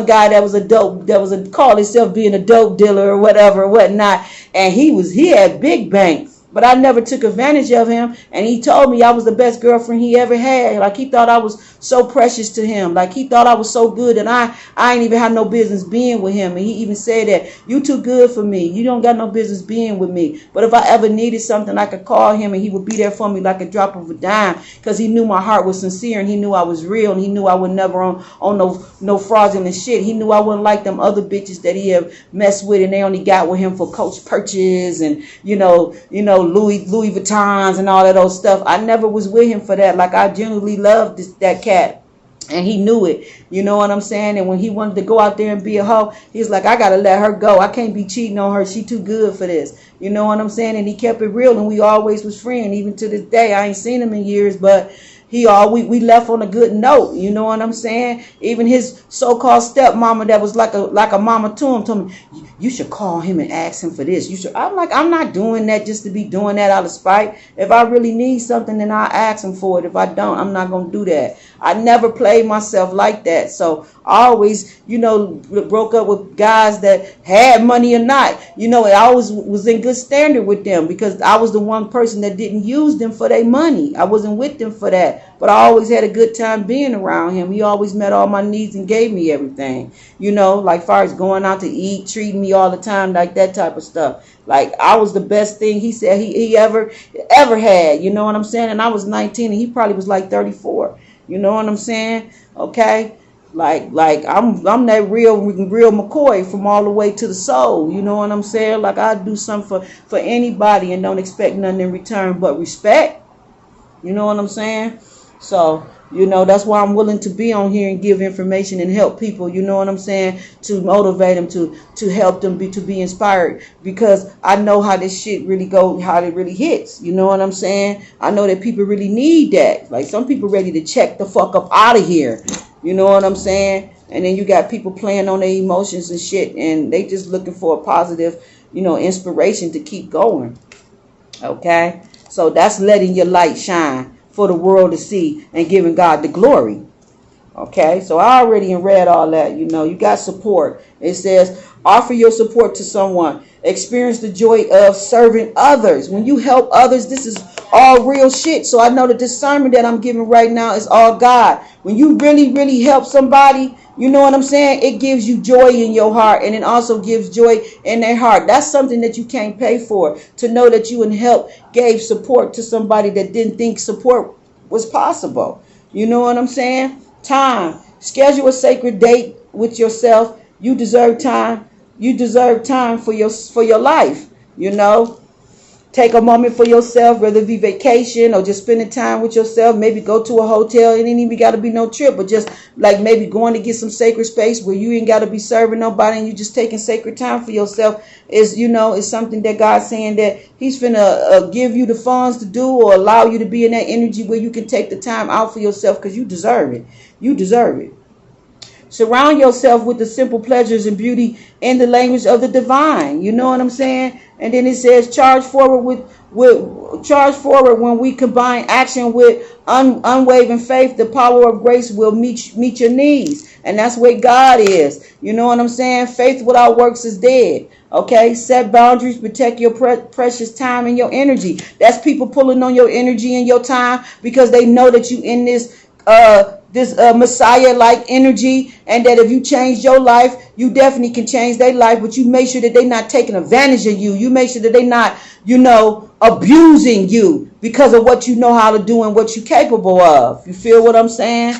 guy that was called himself being a dope dealer or whatever, whatnot. And he had big bank. But I never took advantage of him. And he told me I was the best girlfriend he ever had. Like, he thought I was so precious to him. Like, he thought I was so good. And I ain't even had no business being with him. And he even said that, you too good for me. You don't got no business being with me. But if I ever needed something, I could call him and he would be there for me like a drop of a dime. Because he knew my heart was sincere and he knew I was real. And he knew I would never on no fraudulent shit. He knew I wouldn't like them other bitches that he have messed with and they only got with him for Coach Purchase and, you know, Louis Vuittons and all of those stuff. I never was with him for that. Like, I genuinely loved that cat. And he knew it. You know what I'm saying? And when he wanted to go out there and be a hoe, he's like, I got to let her go. I can't be cheating on her. She too good for this. You know what I'm saying? And he kept it real and we always was friends. Even to this day, I ain't seen him in years, but we left on a good note. You know what I'm saying? Even his so-called stepmama that was like a mama to him told me, you should call him and ask him for this. You should. I'm like, I'm not doing that just to be doing that out of spite. If I really need something, then I'll ask him for it. If I don't, I'm not going to do that. I never played myself like that. So I always, you know, broke up with guys that had money or not. You know, I always was in good standard with them because I was the one person that didn't use them for their money. I wasn't with them for that. But I always had a good time being around him. He always met all my needs and gave me everything. You know, like far as going out to eat, treating me all the time, like that type of stuff. Like, I was the best thing he said he ever had. You know what I'm saying? And I was 19 and he probably was like 34. You know what I'm saying? Okay. Like I'm that real McCoy from all the way to the soul. You know what I'm saying? Like, I do something for anybody and don't expect nothing in return but respect. You know what I'm saying? So, you know, that's why I'm willing to be on here and give information and help people, you know what I'm saying, to motivate them, to help them to be inspired, because I know how this shit really go, how it really hits, you know what I'm saying? I know that people really need that. Like, some people ready to check the fuck up out of here, you know what I'm saying? And then you got people playing on their emotions and shit, and they just looking for a positive, you know, inspiration to keep going. Okay? So that's letting your light shine for the world to see and giving God the glory. Okay, so I already read all that. You know, you got support. It says, offer your support to someone. Experience the joy of serving others. When you help others, this is all real shit. So I know the discernment that I'm giving right now is all God. When you really, really help somebody, you know what I'm saying? It gives you joy in your heart, and it also gives joy in their heart. That's something that you can't pay for. To know that you and help gave support to somebody that didn't think support was possible. You know what I'm saying? Time. Schedule a sacred date with yourself. You deserve time. You deserve time for your life. You know, take a moment for yourself, whether it be vacation or just spending time with yourself. Maybe go to a hotel. It ain't even got to be no trip, but just like maybe going to get some sacred space where you ain't got to be serving nobody and you just taking sacred time for yourself. Is, you know, is something that God's saying that He's finna give you the funds to do, or allow you to be in that energy where you can take the time out for yourself, because you deserve it. You deserve it. Surround yourself with the simple pleasures and beauty in the language of the divine. You know what I'm saying? And then it says, charge forward when we combine action with unwavering faith. The power of grace will meet your needs, and that's where God is. You know what I'm saying? Faith without works is dead. Okay, set boundaries, protect your precious time and your energy. That's people pulling on your energy and your time because they know that you in this Messiah-like energy, and that if you change your life, you definitely can change their life. But you make sure that they're not taking advantage of you. You make sure that they're not, abusing you because of what you know how to do and what you're capable of. You feel what I'm saying?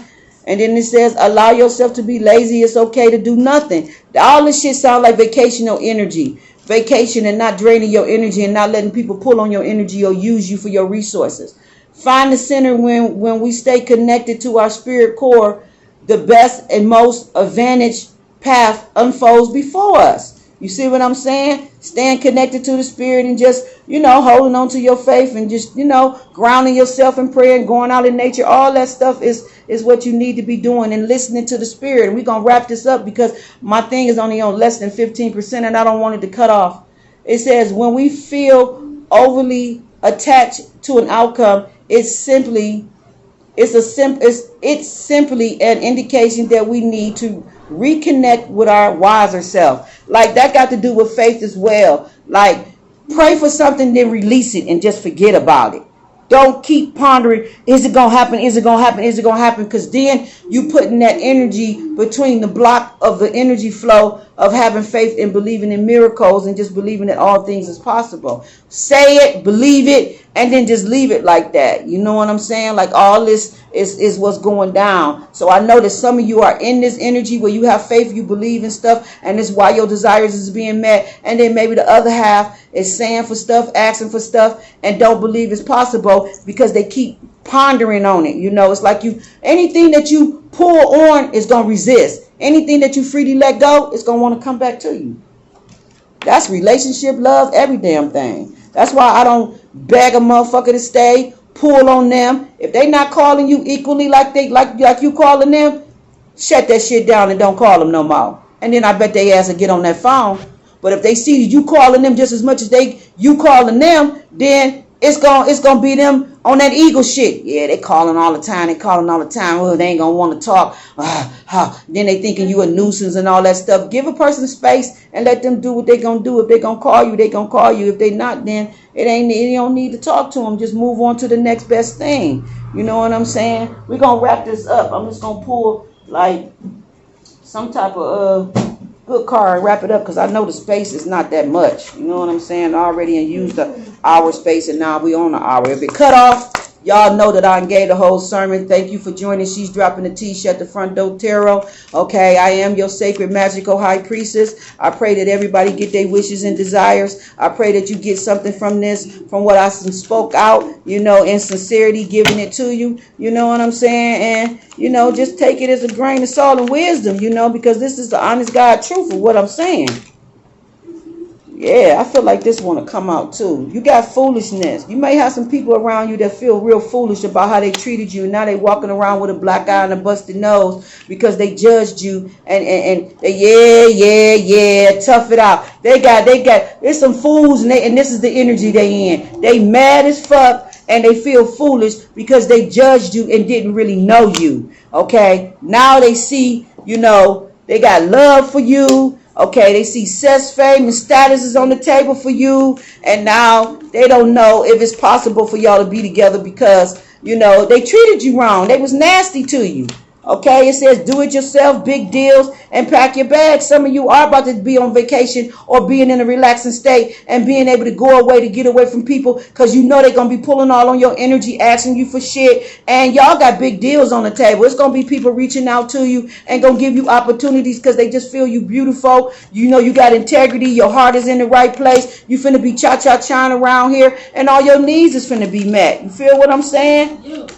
And then it says, allow yourself to be lazy. It's okay to do nothing. All this shit sound like vacational energy. Vacation and not draining your energy and not letting people pull on your energy or use you for your resources. Find the center when we stay connected to our spirit core. The best and most advantaged path unfolds before us. You see what I'm saying? Staying connected to the spirit and just, holding on to your faith and just, grounding yourself in prayer and going out in nature. All that stuff is what you need to be doing and listening to the spirit. And we're going to wrap this up because my thing is only on less than 15% and I don't want it to cut off. It says when we feel overly attached to an outcome, it's simply an indication that we need to reconnect with our wiser self. Like that got to do with faith as well. Like pray for something, then release it and just forget about it. Don't keep pondering, is it going to happen? Is it going to happen? Is it going to happen? Because then you putting that energy between the block of the energy flow of having faith and believing in miracles and just believing that all things is possible. Say it, believe it, and then just leave it like that. You know what I'm saying? Like all this is what's going down. So I know that some of you are in this energy where you have faith, you believe in stuff, and it's why your desires is being met. And then maybe the other half is saying for stuff, asking for stuff, and don't believe it's possible because they keep pondering on it. It's like anything that you pull on is going to resist. Anything that you freely let go, it's going to want to come back to you. That's relationship, love, every damn thing. That's why I don't beg a motherfucker to stay, pull on them. If they not calling you equally like you calling them, shut that shit down and don't call them no more. And then I bet they ass will get on that phone. But if they see you calling them just as much as you calling them, then it's gonna be them on that ego shit. Yeah, they calling all the time. Well, they ain't gonna want to talk. Then they thinking you a nuisance and all that stuff. Give a person space and let them do what they gonna do. If they gonna call you, they gonna call you. If they not, then you don't need to talk to them. Just move on to the next best thing. You know what I'm saying? We're gonna wrap this up. I'm just gonna pull like some type of good card and wrap it up because I know the space is not that much. You know what I'm saying? I already used the hour space and now we on the hour. If it cut off, y'all know that I gave the whole sermon. Thank you for joining. She's dropping the tea. Shut the front door tarot. Okay, I am your sacred magical high priestess. I pray that everybody get their wishes and desires. I pray that you get something from this, from what I spoke out, in sincerity, giving it to you. You know what I'm saying? And, just take it as a grain of salt and wisdom, because this is the honest God truth of what I'm saying. Yeah, I feel like this want to come out too. You got foolishness. You may have some people around you that feel real foolish about how they treated you. Now they walking around with a black eye and a busted nose because they judged you and they, tough it out. They got, there's some fools and this is the energy they in. They mad as fuck and they feel foolish because they judged you and didn't really know you. Okay, now they see, they got love for you. Okay, they see sex, fame, and status is on the table for you. And now they don't know if it's possible for y'all to be together because, they treated you wrong. They was nasty to you. Okay, it says do it yourself, big deals, and pack your bags. Some of you are about to be on vacation or being in a relaxing state and being able to go away to get away from people because they're going to be pulling all on your energy, asking you for shit. And y'all got big deals on the table. It's going to be people reaching out to you and going to give you opportunities because they just feel you beautiful. You got integrity. Your heart is in the right place. You finna be cha-cha-chaing around here and all your needs is finna be met. You feel what I'm saying?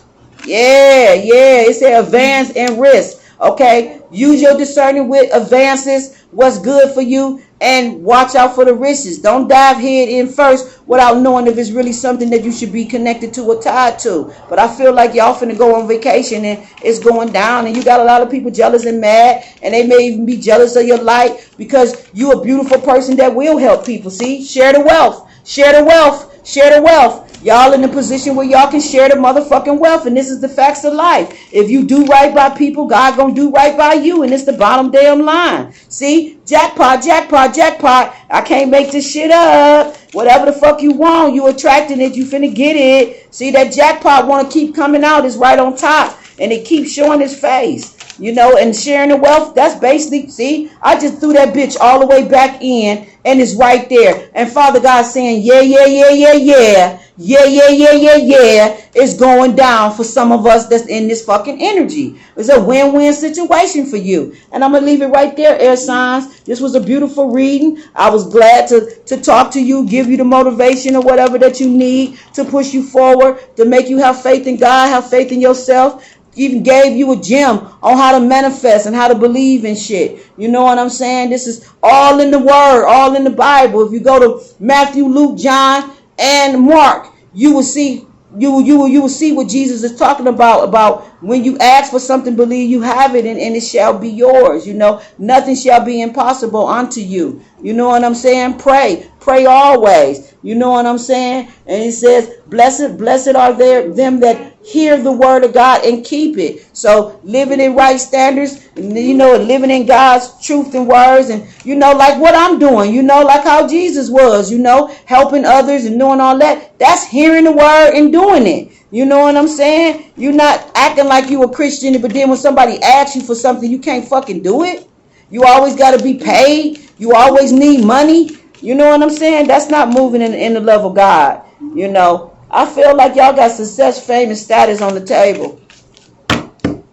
Yeah. It said advance and risk. Okay. Use your discerning with advances what's good for you, and watch out for the risks. Don't dive head in first without knowing if it's really something that you should be connected to or tied to. But I feel like y'all finna go on vacation and it's going down, and you got a lot of people jealous and mad, and they may even be jealous of your light because you a beautiful person that will help people. See, share the wealth, share the wealth, share the wealth. Y'all in a position where y'all can share the motherfucking wealth, and this is the facts of life. If you do right by people, God gonna do right by you, and it's the bottom damn line. See, jackpot, jackpot, jackpot. I can't make this shit up. Whatever the fuck you want, you attracting it, you finna get it. See, that jackpot wanna keep coming out, is right on top, and it keeps showing its face. You know, and sharing the wealth, that's basically, see, I just threw that bitch all the way back in, and it's right there. And Father God saying, yeah, yeah, yeah, yeah, yeah. Yeah, yeah, yeah, yeah, yeah. It's going down for some of us that's in this fucking energy. It's a win-win situation for you. And I'm going to leave it right there, air signs. This was a beautiful reading. I was glad to talk to you, give you the motivation or whatever that you need to push you forward, to make you have faith in God, have faith in yourself. Even gave you a gem on how to manifest and how to believe in shit. You know what I'm saying? This is all in the word, all in the Bible. If you go to Matthew, Luke, John, and Mark, you will see you will see what Jesus is talking about when you ask for something, believe you have it, and it shall be yours. You know, nothing shall be impossible unto you. You know what I'm saying? Pray always. You know what I'm saying? And it says, blessed are them that hear the word of God and keep it. So living in right standards, you know, living in God's truth and words, and you know, like what I'm doing, you know, like how Jesus was, you know, helping others and doing all that. That's hearing the word and doing it. You know what I'm saying? You're not acting like you a Christian, but then when somebody asks you for something, you can't fucking do it. You always got to be paid. You always need money. You know what I'm saying? That's not moving in the love of God. You know, I feel like y'all got success, fame, and status on the table.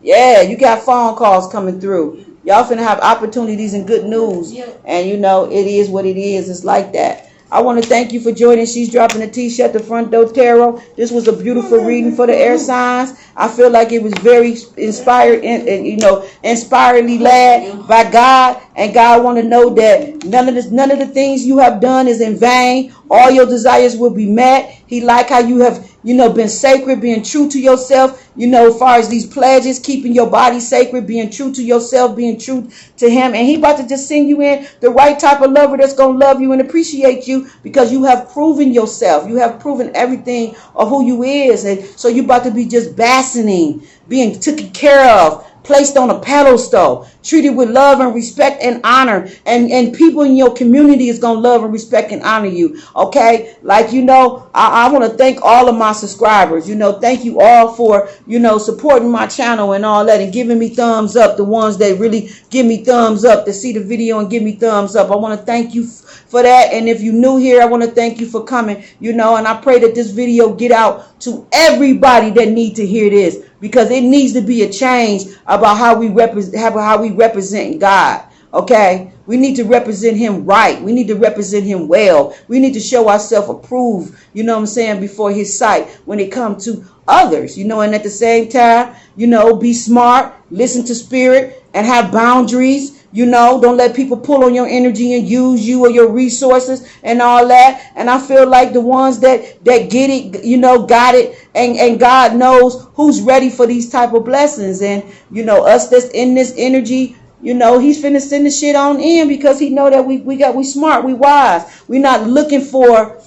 Yeah, you got phone calls coming through. Y'all finna have opportunities and good news. And you know, it is what it is. It's like that. I want to thank you for joining. She's dropping a T-shirt, the Front Door Tarot. This was a beautiful reading for the air signs. I feel like it was very inspired and you know, inspiringly led by God. And God want to know that none of the things you have done is in vain. All your desires will be met. He like how you have, you know, been sacred, being true to yourself, you know, as far as these pledges, keeping your body sacred, being true to yourself, being true to him. And he about to just send you in the right type of lover that's going to love you and appreciate you, because you have proven yourself. You have proven everything of who you is. And so you about to be just basking, being taken care of, placed on a pedestal, treated with love and respect and honor, and people in your community is going to love and respect and honor you. Okay, like, you know, I want to thank all of my subscribers. You know, thank you all for, you know, supporting my channel and all that, and giving me thumbs up. The ones that really give me thumbs up, to see the video and give me thumbs up, I want to thank you for that. And if you're new here, I want to thank you for coming. You know, and I pray that this video get out to everybody that need to hear this, because it needs to be a change about how we represent God. Okay, we need to represent him right. We need to represent him well. We need to show ourselves approved, you know what I'm saying, before his sight when it comes to others, you know. And at the same time, you know, be smart, listen to spirit, and have boundaries. You know, don't let people pull on your energy and use you or your resources and all that. And I feel like the ones that get it, you know, got it, and God knows who's ready for these type of blessings. And, you know, us that's in this energy, you know, he's finna send the shit on in, because he know that we smart, we wise. We're not looking for,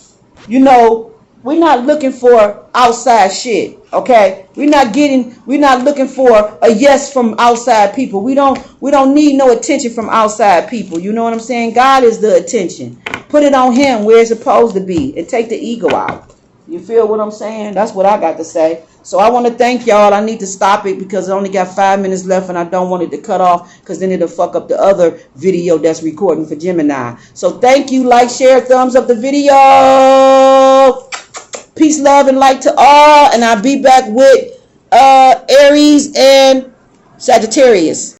you know, we're not looking for outside shit. Okay, we're not looking for a yes from outside people. We don't need no attention from outside people. You know what I'm saying? God is the attention. Put it on him where it's supposed to be, and take the ego out. You feel what I'm saying? That's what I got to say. So I want to thank y'all. I need to stop it because I only got 5 minutes left, and I don't want it to cut off, because then it'll fuck up the other video that's recording for Gemini. So thank you. Like, share, thumbs up the video. Peace, love, and light to all. And I'll be back with Aries and Sagittarius.